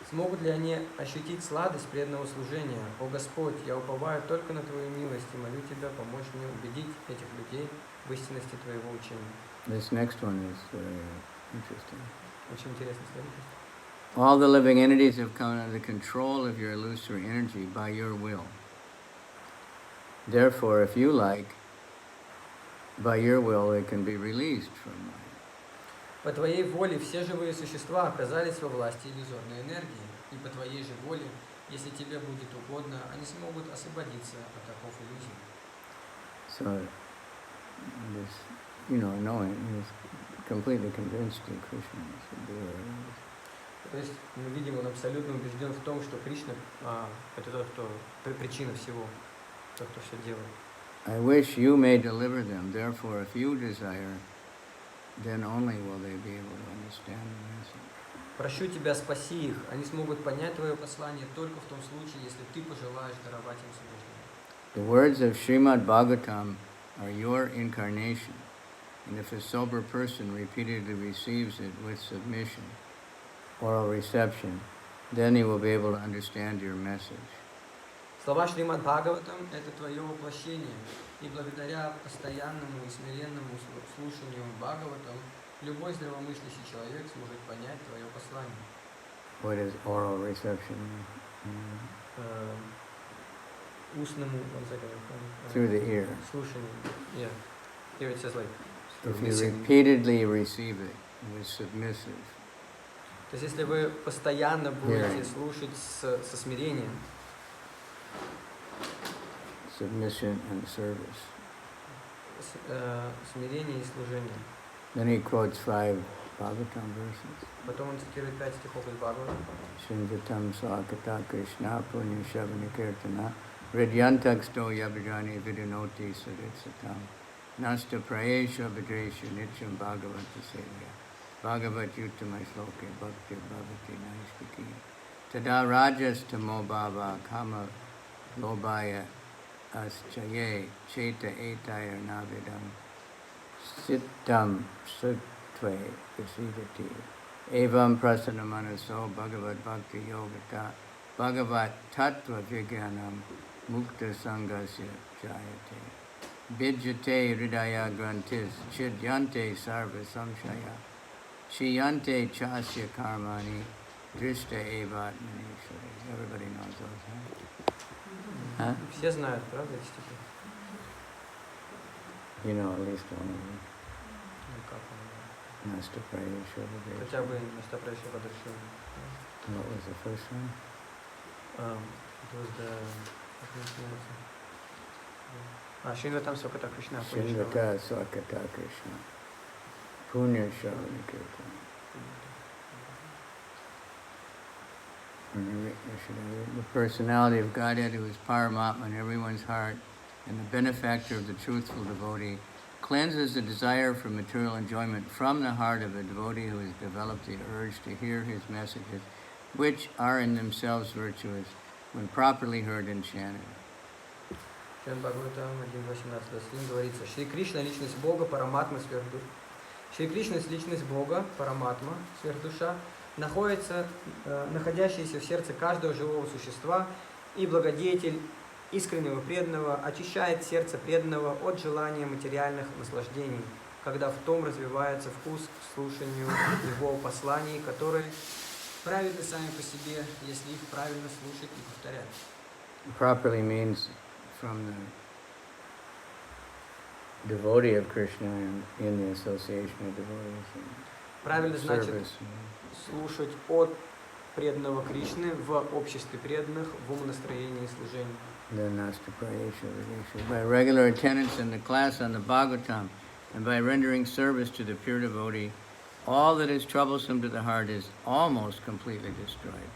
Смогут ли они ощутить сладость преданного служения? О Господь, я уповаю только на Твою милость и молю Тебя помочь мне убедить этих людей в истинности Твоего учения. This next one is very interesting. Очень интересно следующее. All the living entities have come under the control of your illusory energy by your will. Therefore, if you like, by your will, they can be released from mine. По Твоей воле все живые существа оказались во власти иллюзорной энергии, и по Твоей же воле, если Тебе будет угодно, они смогут освободиться от оков иллюзий. So, this, knowing, he's completely convinced that Krishna is the doer. То есть мы видим, он абсолютно убежден в том, что Кришна это тот, кто причина всего, тот, кто все делает. I wish you may deliver them. Therefore, if you desire, then only will they be able to understand the message. Прошу тебя, спаси их. Они смогут понять твое послание только в том случае, если ты пожелаешь даровать им служение. The words of Srimad Bhagavatam are your incarnation, and if a sober person repeatedly receives it with submission, oral reception, then he will be able to understand your message. Слова Шримад Бхагаватам – это твое воплощение, и благодаря постоянному и смиренному слушанию Бхагаватам любой здравомыслящий человек сможет понять твое послание. What is oral reception? Устному, Through the ear. слушанию. Yeah. Here it says like. If you repeatedly receive it with submissive. То есть если вы постоянно будете слушать со смирением. Submission and service. Смирение и служение. Then he quotes 5 Bhagavatam verses. Потом он цитирует 5 стихов из Бхагаватам. Shinvatam Swakata Krishna Punya Shavana Kirtana Hridyantaksto Yabhajani Vidinoti Saditsatam Nasta Prayesha Bhadresha Nityam Bhagavata Sevya Bhagavat Yuttama Shloke Bhakti Bhavati Naistiki Tada Rajas Tamo Bhava Kama Lobhaya Aschaye Cheta Etaya Navidam Sittam Sutve Prasidati Evam Prasana Manaso Bhagavad Bhakti Yogata Bhagavat Tattva Vigyanam Mukta Sangasya Jayate Bijate Hridaya Grantis Chidyante Sarva Samshaya Chiyante Chasya Karmani Drishta Evat Manishwari. Everybody knows those, huh? Все знают, правда, эти стихи? You know at least one of them. Ну как он? Nasta Prayesha Bhadresha. Хотя бы Настапреша Бадарши. What was the first one? It was the... Shinvatam Swakata Krishna. Shinvata Swakata Krishna. Punya Shavana Kirtana. The personality of Godhead who is Paramatma in everyone's heart and the benefactor of the truthful devotee cleanses the desire for material enjoyment from the heart of a devotee who has developed the urge to hear his messages, which are in themselves virtuous when properly heard and chanted. Шримад Бхагаватам 1.18 говорится: Шри Кришна – личность Бога, Параматма, сверхдуша. Шри Кришна – личность Бога, Параматма, сверхдуша, находящаяся в сердце каждого живого существа, и благодетель искреннего преданного очищает сердце преданного от желания материальных наслаждений, когда в том развивается вкус к слушанию его посланий, которые праведны сами по себе, если их правильно слушать и повторять. Properly means from the devotee of Krishna and in the association of devotees. Правильно значит слушать от преданного Кришны в обществе преданных, в умонастроении и служении. By regular attendance in the class on the Bhagavatam and by rendering service to the pure devotee, all that is troublesome to the heart is almost completely destroyed.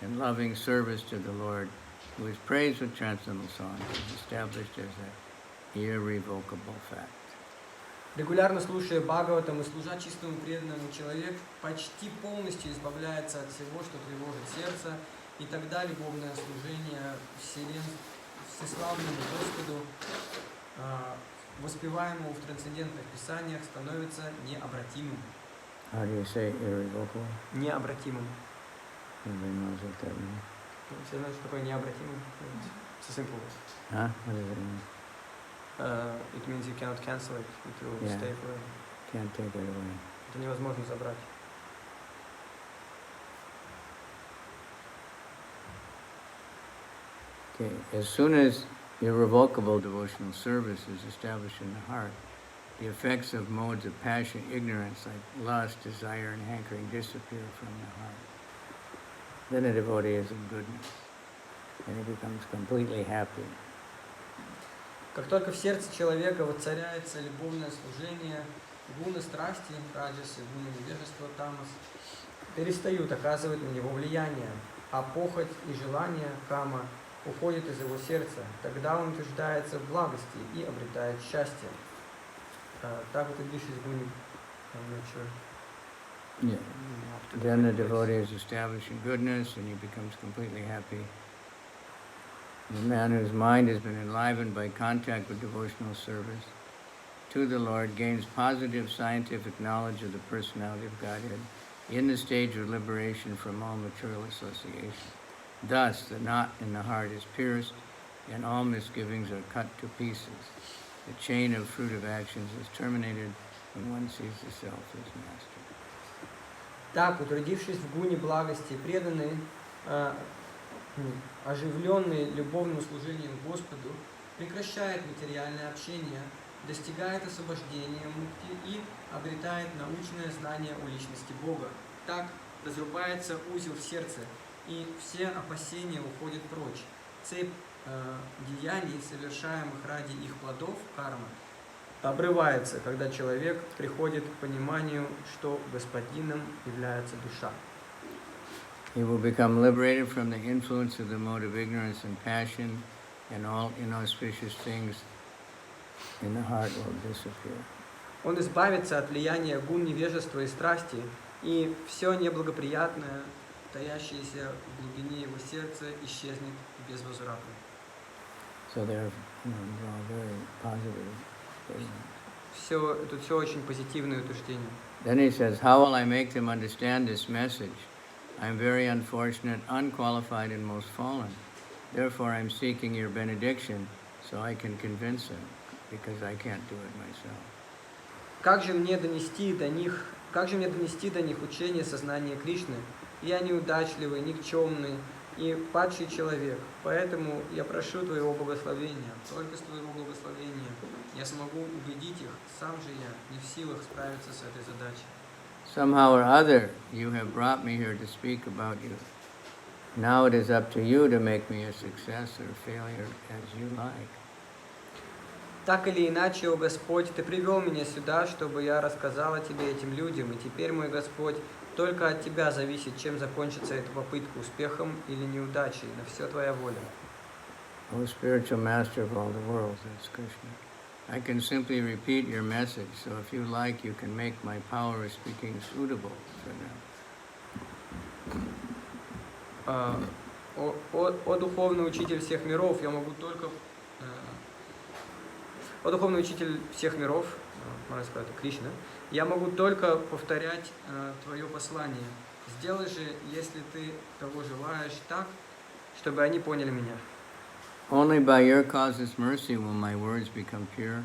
And loving service to the Lord, who is praised with transcendental songs, is established as an irrevocable fact. Регулярно слушая Бхагаватам и служа чистому преданному, человек почти полностью избавляется от всего, что тревожит сердце, и тогда любовное служение всеславному Господу, воспеваемому в трансцендентных писаниях, становится необратимым. How do you say irrevocable? Необратимым. Everybody knows what that means. Все знают, что такое необратимым? It's a simple word. Huh? What does it mean? It means you cannot cancel it, it will stay forever. Can't take it away. Это невозможно забрать. Okay. As soon as irrevocable devotional service is established in the heart, the effects of modes of passion, ignorance like lust, desire, and hankering disappear from the heart. Then a devotee is in goodness, and he becomes completely happy. Как только в сердце человека воцаряется любовное служение, гуны страсти, раджасы, гуны невежества, тамас, перестают оказывать на него влияние, а похоть и желание, кама, уходит из его сердца. Тогда он утверждается в благости и обретает счастье. Так вот и из гуни. Yeah. Then the devotee is established in goodness and he becomes completely happy. The man whose mind has been enlivened by contact with devotional service to the Lord gains positive scientific knowledge of the personality of Godhead in the stage of liberation from all material association. Thus, the knot in the heart is pierced and all misgivings are cut to pieces. The chain of fruitive actions is terminated when one sees the self as master. Так, утвердившись в гуне благости, преданные, оживленные любовным служением Господу, прекращает материальное общение, достигает освобождения мукти и обретает научное знание о личности Бога. Так разрубается узел в сердце, и все опасения уходят прочь. Цепь деяний, совершаемых ради их плодов, кармы, обрывается, когда человек приходит к пониманию, что господином является душа. He will become liberated from the influence of the mode of ignorance and passion, and all inauspicious things in the heart will disappear. Он избавится от влияния гун невежества и страсти, и все неблагоприятное, таящееся в глубине его сердца, исчезнет безвозвратно. So they're all very positive statements. Тут все очень позитивное утверждение. Then he says, how will I make them understand this message? I am very unfortunate, unqualified, and most fallen. Therefore I am seeking your benediction so I can convince them, because I can't do it myself. Как же мне донести до них учение сознания Кришны? Я неудачливый, никчемный и падший человек, поэтому я прошу твоего благословения. Только с твоего благословения я смогу убедить их, сам же я не в силах справиться с этой задачей. Somehow or other, you have brought me here to speak about you. Now it is up to you to make me a success or failure as you like. Так или иначе, о Господь, Ты привел меня сюда, чтобы я рассказал о Тебе этим людям, и теперь, мой Господь, только от Тебя зависит, чем закончится эта попытка, успехом или неудачей, на все Твоя воля. O spiritual master of all the worlds, that's Krishna. I can simply repeat your message, so if you like, you can make my power of speaking suitable for them. О духовный учитель всех миров, я могу только... О духовный учитель всех миров, можно сказать, Кришна, я могу только повторять Твое послание. Сделай же, если Ты того желаешь, так, чтобы они поняли меня. Only by your causeless mercy will my words become pure.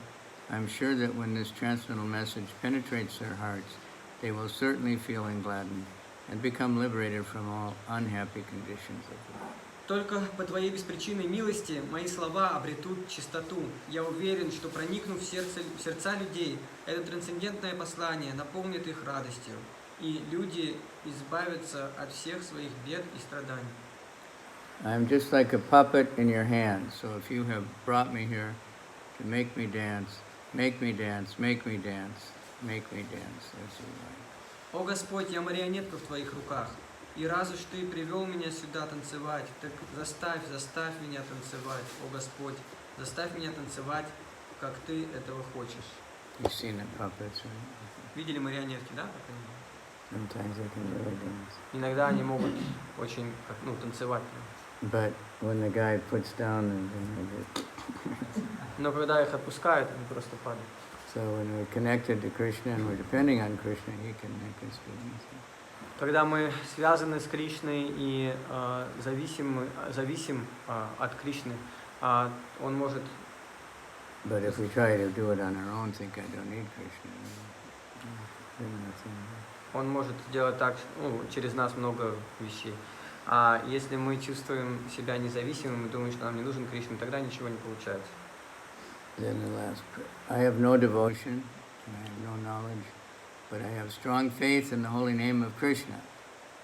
I'm sure that when this transcendental message penetrates their hearts, they will certainly feel engladdened and become liberated from all unhappy conditions of life. Только по Твоей беспричинной милости мои слова обретут чистоту. Я уверен, что проникнув в сердца людей, это трансцендентное послание наполнит их радостью, и люди избавятся от всех своих бед и страданий. I'm just like a puppet in your hand, so if you have brought me here to make me dance, make me dance, make me dance, make me dance, as you like. О Господь, я марионетка в Твоих руках, и раз уж Ты привел меня сюда танцевать, так заставь меня танцевать, о Господь, заставь меня танцевать, как Ты этого хочешь. You've seen the puppets, right? Видели марионетки, да? Sometimes they can really dance. Иногда они могут очень, танцевать. But when the guy puts down and then Но когда их отпускают, они просто падают. so when we're connected to Krishna and we're depending on Krishna, he can make us do anything. Когда мы связаны с Кришной и зависим от Кришны, он может. But if we try to do it on our own, think I don't need Krishna, then nothing. Он может сделать так, через нас много вещей. А если мы чувствуем себя независимым и думаем, что нам не нужен Кришна, тогда ничего не получается. Then the last, I have no devotion, and I have no knowledge, but I have strong faith in the holy name of Krishna.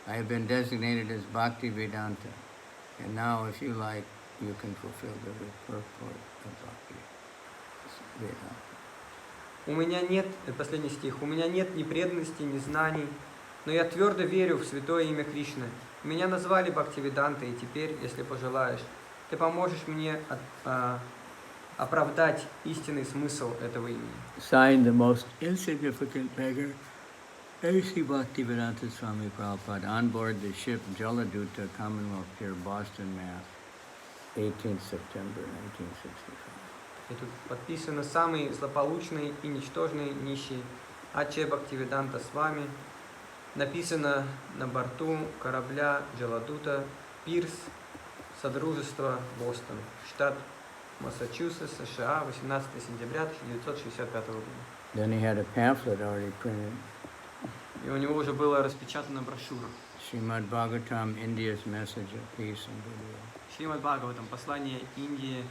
I have been designated as Bhakti Vedanta, and now, if you like, you can fulfill the purport of Bhakti Vedanta. У меня нет, последний стих, у меня нет ни преданности, ни знаний, но я твердо верю в святое имя Кришны. Меня назвали Бхактивидантой, и теперь, если пожелаешь, ты поможешь мне оправдать истинный смысл этого имени. Signed, the most insignificant beggar, A.C. Bhaktivedanta Swami Prabhupada, on board the ship Jaladuta, Commonwealth Pier, Boston, Mass., 18th September 1965. И тут подписано самый злополучный и ничтожный нищий А.Ч. Бхактивиданта с вами. Написано на борту корабля Джаладута, Пирс, Содружество, Бостон, штат Массачусетс, США, 18 сентября 1965 года. Then he had a pamphlet already printed, И у него уже была распечатана брошюра. Srimad Bhagavatam, India's Message of Peace and Goodwill. Шримад Бхагаватам, послание Индии,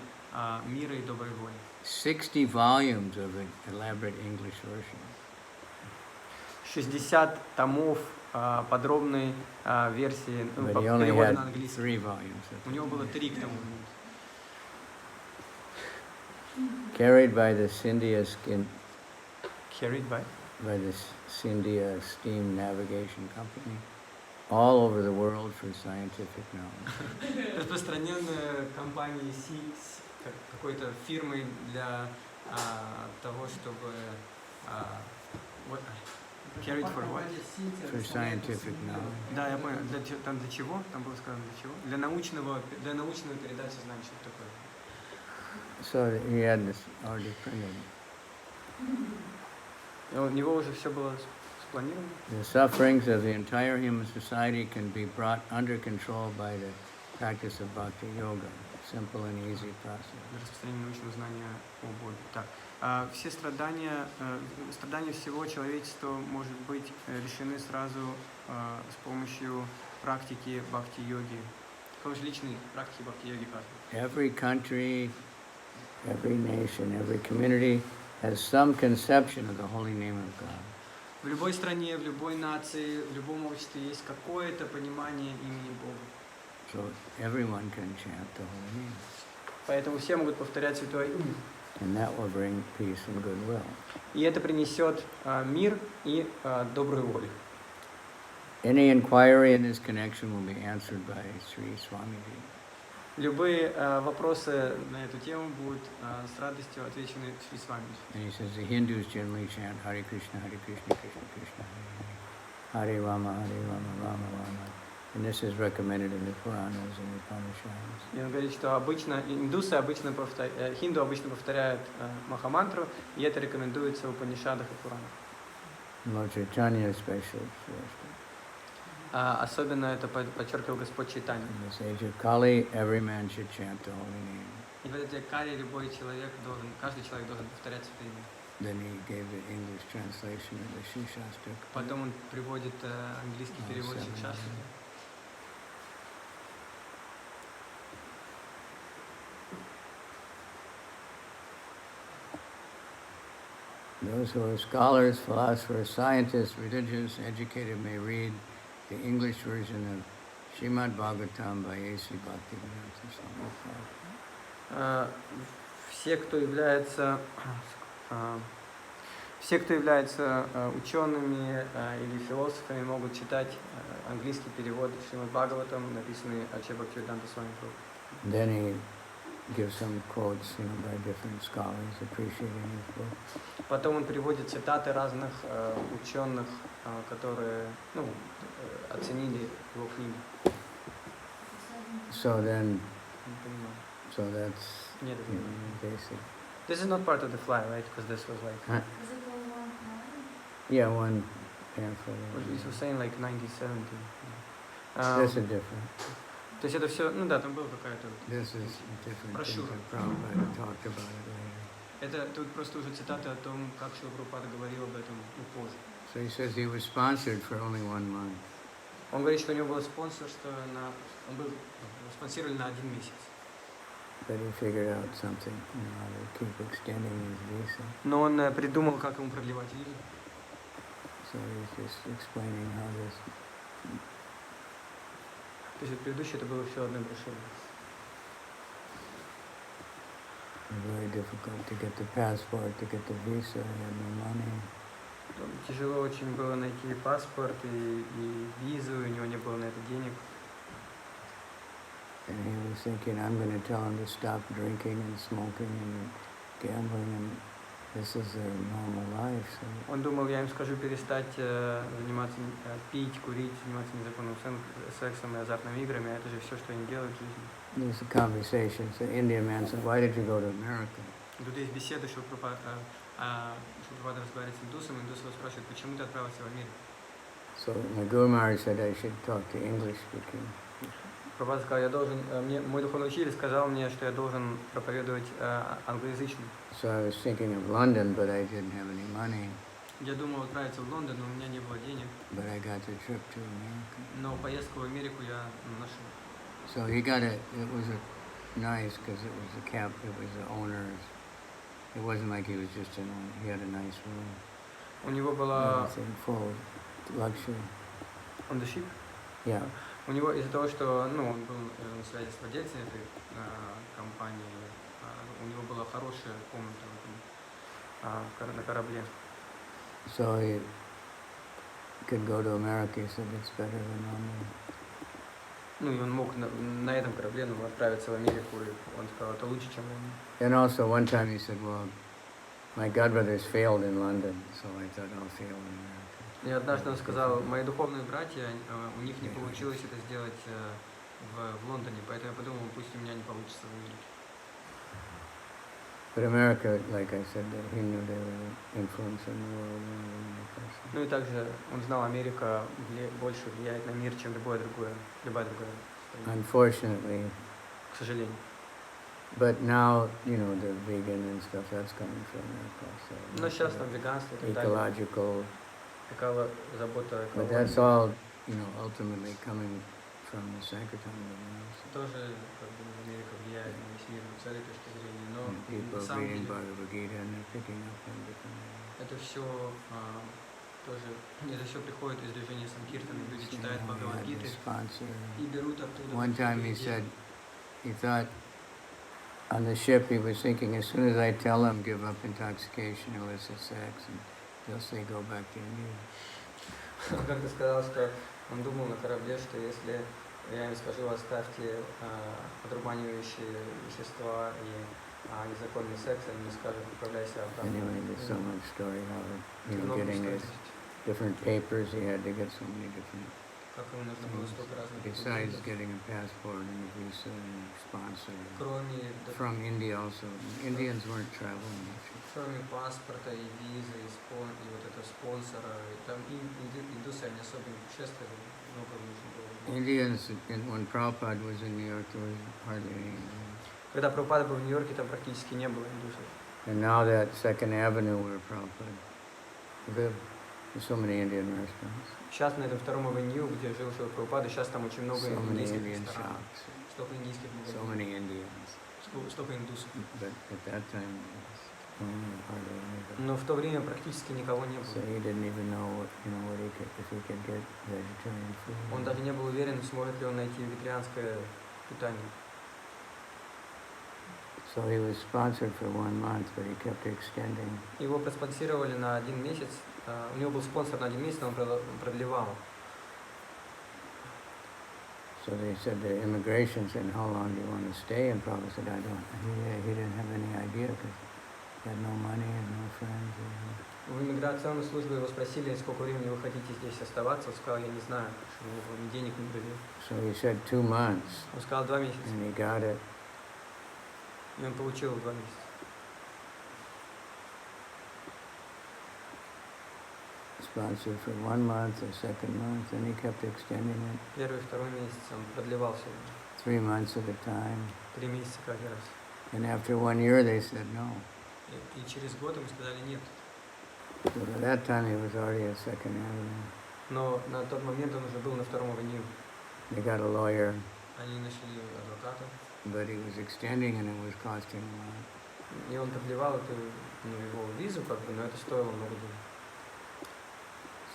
мира и доброй воли. 60 volumes of an elaborate English version. 60 томов подробной версии, But he only перевода had на английский. 3 volumes. У него было 3 к тому. Carried by the Carried by. Scindia Steam Navigation Company, all over the world for scientific knowledge. Распространенная компанией какой-то фирмой для того, чтобы carried for what? For scientific knowledge. Да, я понял. Там для чего? Там было сказано для чего? Для научной передачи знаний, что такое. So he had this already printed. У него уже все было спланировано. The sufferings of the entire human society can be brought under control by the practice of bhakti yoga. Simple and easy process. Для распространения научного знания о Боге. Так. Все страдания всего человечества может быть решены сразу с помощью практики бхакти-йоги. Какой же личной практики бхакти-йоги каждый? Every country, every nation, every community has some conception of the holy name of God. В любой стране, в любой нации, в любом обществе есть какое-то понимание имени Бога. So everyone can chant the holy name. Поэтому все могут повторять святое имя. And that will bring peace and goodwill. И это принесет мир и добрую волю. Any inquiry in this connection will be answered by Sri Swamiji. Любые вопросы на эту тему будут с радостью отвечены Шри Свамиджи. And he says the Hindus generally chant Hare Krishna, Krishna Krishna, Hare Hare, Rama, Rama Rama. And this is recommended in the Puranas and the Upanishads. И он говорит, что хинду обычно повторяют Махамантру, и это рекомендуется в Упанишадах и Пуранах. Lord Chaitanya especially. Особенно это подчеркивал Господь Чайтанья. In this age of Kali, every man should chant the holy name. И в этой Кали каждый человек должен повторять святое имя. Then he gave the English translation of the Shishastak. Потом он приводит английский переводчик Шастри. Those who are scholars, philosophers, scientists, religious, educated may read the English version of Srimad Bhagavatam by A.C. Bhaktivedanta Swami Prabhupada. Все, кто является учеными или философами, могут читать английский перевод Srimad Bhagavatam, написанный А.Ч. Бхактивиданта Свами Прабхупадой. Then he gives some quotes, by different scholars appreciating his book. Потом он приводит цитаты разных ученых, которые оценили его книги. So then, Не понимаю. so that's Нет, это не понимаю. basic. This is not part of the fly, right? Because this was like... Huh? Is it all one line? Yeah, one pamphlet. He was saying like 1970. This is different. То есть это все, там была какая-то... This is different. Брошюра. Prabhupada talked about it later. Это тут просто уже цитаты о том, как Шрила Прабхупада говорил об этом позже. So he says he was sponsored for only 1 month. Он говорит, что у него было спонсорство он был спонсировали на 1 месяц. But he figured out something, how to keep extending his visa. Но он придумал, как ему продлевать визу. So he's just explaining how this. То есть предыдущее это было все одной брошюрой. Very difficult to get the passport, to get the visa. He had no money. Тяжело очень было найти паспорт и визу, у него не было на это денег. And he was thinking, I'm going to tell him to stop drinking and smoking and gambling, and this is their normal life. So Он думал, я им скажу перестать заниматься, пить, курить, заниматься незаконным сексом и азартными играми, а это же все, что они делают в жизни. there's a conversation. So the Indian man said, why did you go to America? Тут есть беседа, что Прабхупад разговаривает с индусом, индус его спрашивает, почему ты отправился в Америку? So my Guru Maharaj said I should talk to English speaking. Прабхупад сказал, мой духовный учитель сказал мне, что я должен проповедовать англоязычно. So I was thinking of London, but I didn't have any money. Я думал отправиться в Лондон, но у меня не было денег, But I got the trip to America. но поездку в Америку я нашел. So he got it. It was nice because it was the owner's. It wasn't like he was just in one. He had a nice room. У него была... Everything full luxury. On the ship? Yeah. У него из-за того, что он был на связи с владельцем этой компании, у него была хорошая комната на корабле. So he could go to America. He said it's better than London. И он мог на этом корабле отправиться в Америку, и он сказал, это лучше, чем Лондон. And also one time he said, well, my godbrothers failed in London, so I thought I'll fail in America. И однажды он сказал, мои духовные братья, у них не получилось это сделать в Лондоне, поэтому я подумал, пусть у меня не получится в Америке. But America, like I said, he knew they were influencing the world more than any person. И также он знал, Америка больше влияет на мир, чем любая другая страна. Unfortunately. К сожалению. But now, the vegan and stuff, that's coming from America. So Но сейчас там веганство и так далее. Ecological. Забота But that's all, ultimately coming from the Sankirtan movement. Тоже Америка влияет на весь мир с этой точки зрения, но People на самом reading деле Bhagavad Gita and they're picking up on different areas. это все приходит из движения Санкиртана, люди читают Бхагавад-гиты и берут оттуда. One time he said, he thought on the ship he was thinking, as soon as I tell him give up intoxication, illicit sex, and they'll say go back to India. Он как-то сказал, что он думал на корабле, что если я им скажу, оставьте одурманивающие вещества и незаконный секс, они мне скажут, отправляйся обратно. Anyway, there's so much story how getting his different papers, he had to get so many different. Besides getting a passport and a visa and a sponsor. From India also. Indians weren't traveling much. Кроме паспорта и визы, и вот этого спонсора, там индусы, они особо не путешествовали, много нужно было. Indians, when Prabhupada was in New York, there was hardly any Indians. Когда Прабхупад был в Нью-Йорке, там практически не было индусов. And now that Second Avenue where Prabhupada lived, there's so many Indian restaurants. Сейчас на этом втором авеню, где жил Прабхупад, сейчас там очень много индийских ресторанов. Столько индийских магазинов. So many Indians. Столько индусов. But at that time, hardly anybody. Но в то время практически никого не было. So he didn't even know what he could, if he could get vegetarian food. Он даже не был уверен, сможет ли он найти вегетарианское питание. So he was sponsored for 1 month, but he kept extending. Его проспонсировали на 1 месяц. У него был спонсор на 1 месяц, но он продлевал. So they said the immigration said, how long do you want to stay? And Prabhupada said, I don't. He didn't have any idea because he had no money and no friends. В иммиграционной службе его спросили, сколько времени вы хотите здесь оставаться. Он сказал, я не знаю, что у него денег не дали. So he said 2 months. Он сказал 2 месяца. And he got it. И он получил 2 месяца. Sponsored for 1 month, the second month, and he kept extending it. Первый, второй месяц он продлевал все. 3 months at a time. 3 месяца каждый раз. And after 1 year, they said no. И через год ему сказали нет. So at that time, he was already at Second Avenue. Но на тот момент он уже был на втором авеню. They got a lawyer. Они нашли адвоката. But he was extending, and it was costing a lot. И он продлевал эту его визу, но это стоило много денег.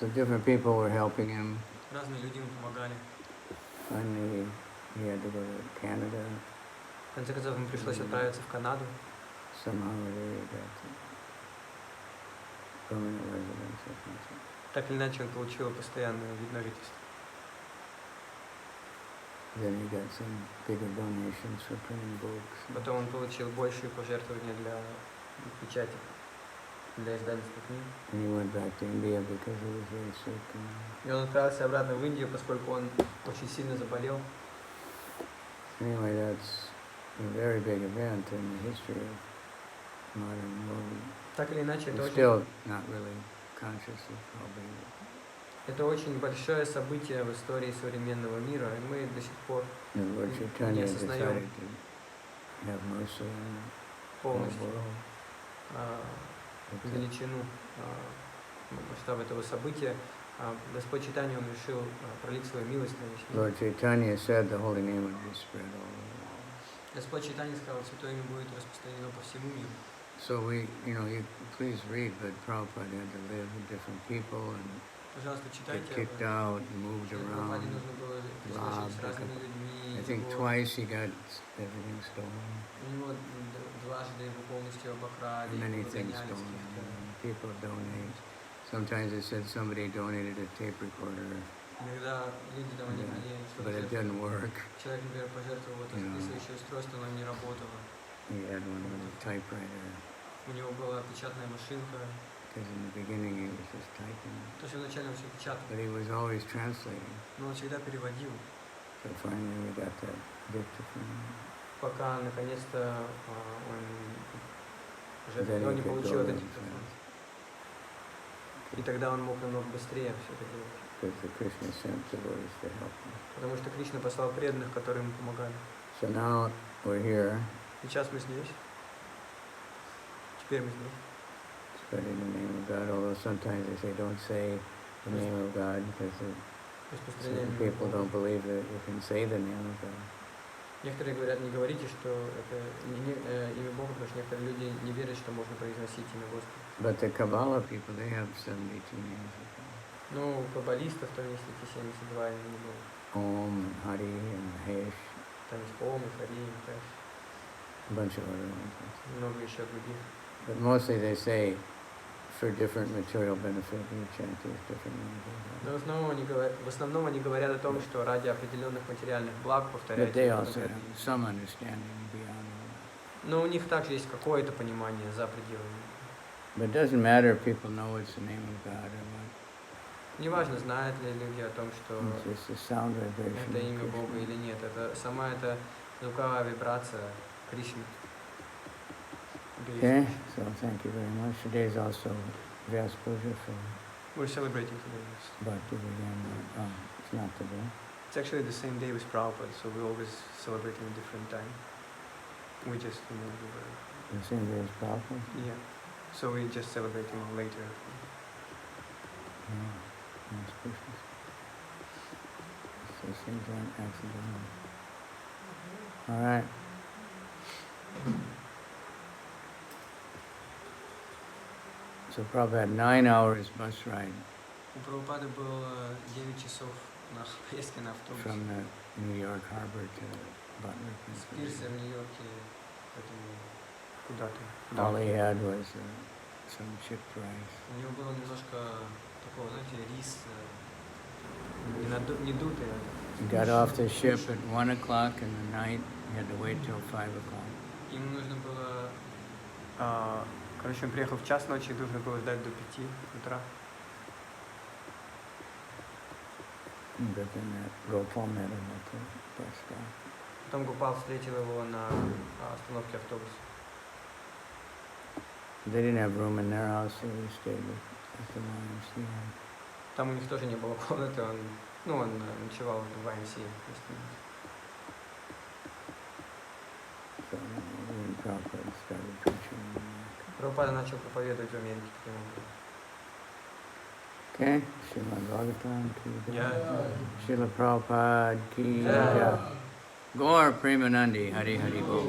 So different people were helping him. Разные люди ему помогали. Finally, he had to go to Canada. В конце концов, ему пришлось отправиться в Канаду. somehow or other he got permanent residence, I think so. Так или иначе он получил постоянный вид на жительство. Then he got some bigger donations for printing books. Потом он получил большие пожертвования для печати, для издательства книг. And he went back to India because he was very sick. И он отправился обратно в Индию, поскольку он очень сильно заболел. Anyway, that's a very big event in the history of modern world. Так или иначе, это We're очень, still not really conscious of how big it is. это очень большое событие в истории современного мира, и мы до сих пор And Lord не Chaitanya осознаем decided to have mercy on the whole полностью world. величину масштаб этого события. Господь Чайтанья, он решил пролить свою милость на весь мир. Lord Chaitanya said the holy name would be spread all over the world. Господь Чайтанья сказал, святое имя будет распространено по всему миру. So we, you please read, but Prabhupada had to live with different people and Пожалуйста, get читайте. kicked out and moved Прабхупаде around. нужно было жить robbed, с разными людьми. I think его- twice he got everything stolen. У него дважды его полностью обокрали, Many его things выгоняли с stolen. каких-то. People donate. Sometimes it said somebody donated a tape recorder, Иногда люди там Yeah, они что-то but it жертвовали. didn't work. Человек, например, пожертвовал вот Yeah. записывающее устройство, но не работало. He had one with a typewriter У него была печатная машинка. because in the beginning he was just typing, То, что вначале он все печатал, but he was always translating. но он всегда переводил, So finally we got that dictaphone. пока наконец-то он уже Then он he не could получил go этот and диктофон. И тогда он мог намного быстрее все это делать. because the Krishna sent devotees to help him. Потому что Кришна послал преданных, которые ему помогали. So now we're here Сейчас мы здесь. Теперь мы здесь. spreading the name of God, although sometimes they say don't say the name of God because Распространяем certain имя people Бога. don't believe that you can say the name of God. Некоторые говорят, не говорите, что это имя Бога, потому что некоторые люди не верят, что можно произносить имя Господа. But the Kabbalah people, they have 72 names of God. Ну, у каббалистов там есть эти 72 имени Бога. Om, and Hari, and Mahesh, Там есть Ом, и Хари, и Хэш, a bunch of other ones. много еще других. But mostly they say for different material benefit, you chant these different names of God. Но в основном они говорят о том, что ради определенных материальных благ But повторяйте. they это also have конкретно. some understanding beyond all that. Но у них также есть какое-то понимание за пределами. But it doesn't matter if people know it's the name of God or what. Неважно, знают ли люди о том, что It's just a sound vibration. это of имя Krishna. Бога или нет. Это сама эта звуковая вибрация Кришны. Okay, so thank you very much. Today is also Vyas Puja for We're celebrating today. Bhakti Vedanta. It's not today. It's actually the same day with Prabhupada, so we always celebrate in a different time. We just, The same day as Prabhupada. yeah. So we just celebrating later. Yeah, that's Krishna. So things aren't accidental. All right. So Prabhupada had 9 hours bus ride У Прабхупады было 9 часов на поездке на автобусе. from the New York harbor to Butler. С пирса в Нью-Йорке к этому куда-то. All he had was some chipped rice. У него было немножко такого, знаете, рис не дутый. He got off the ship at 1 o'clock in the night. He had to wait till 5 o'clock. Ему нужно было... Короче, он приехал в час ночи, нужно было ждать до 5 утра. But then Gopal met him at the bus stop. Потом Гопал встретил его на остановке автобуса. They didn't have room in their house, so he stayed at the YMCA. Там у них тоже не было комнаты, он ночевал в ВМС. So when Prabhupada started preaching in America. Прабхупада начал проповедовать в Америке таким образом. Okay, Srimad Bhagavatam ki jai. Я Srila Prabhupada ki Jai. jai. Gaur Premanandi Hari Hari Bol.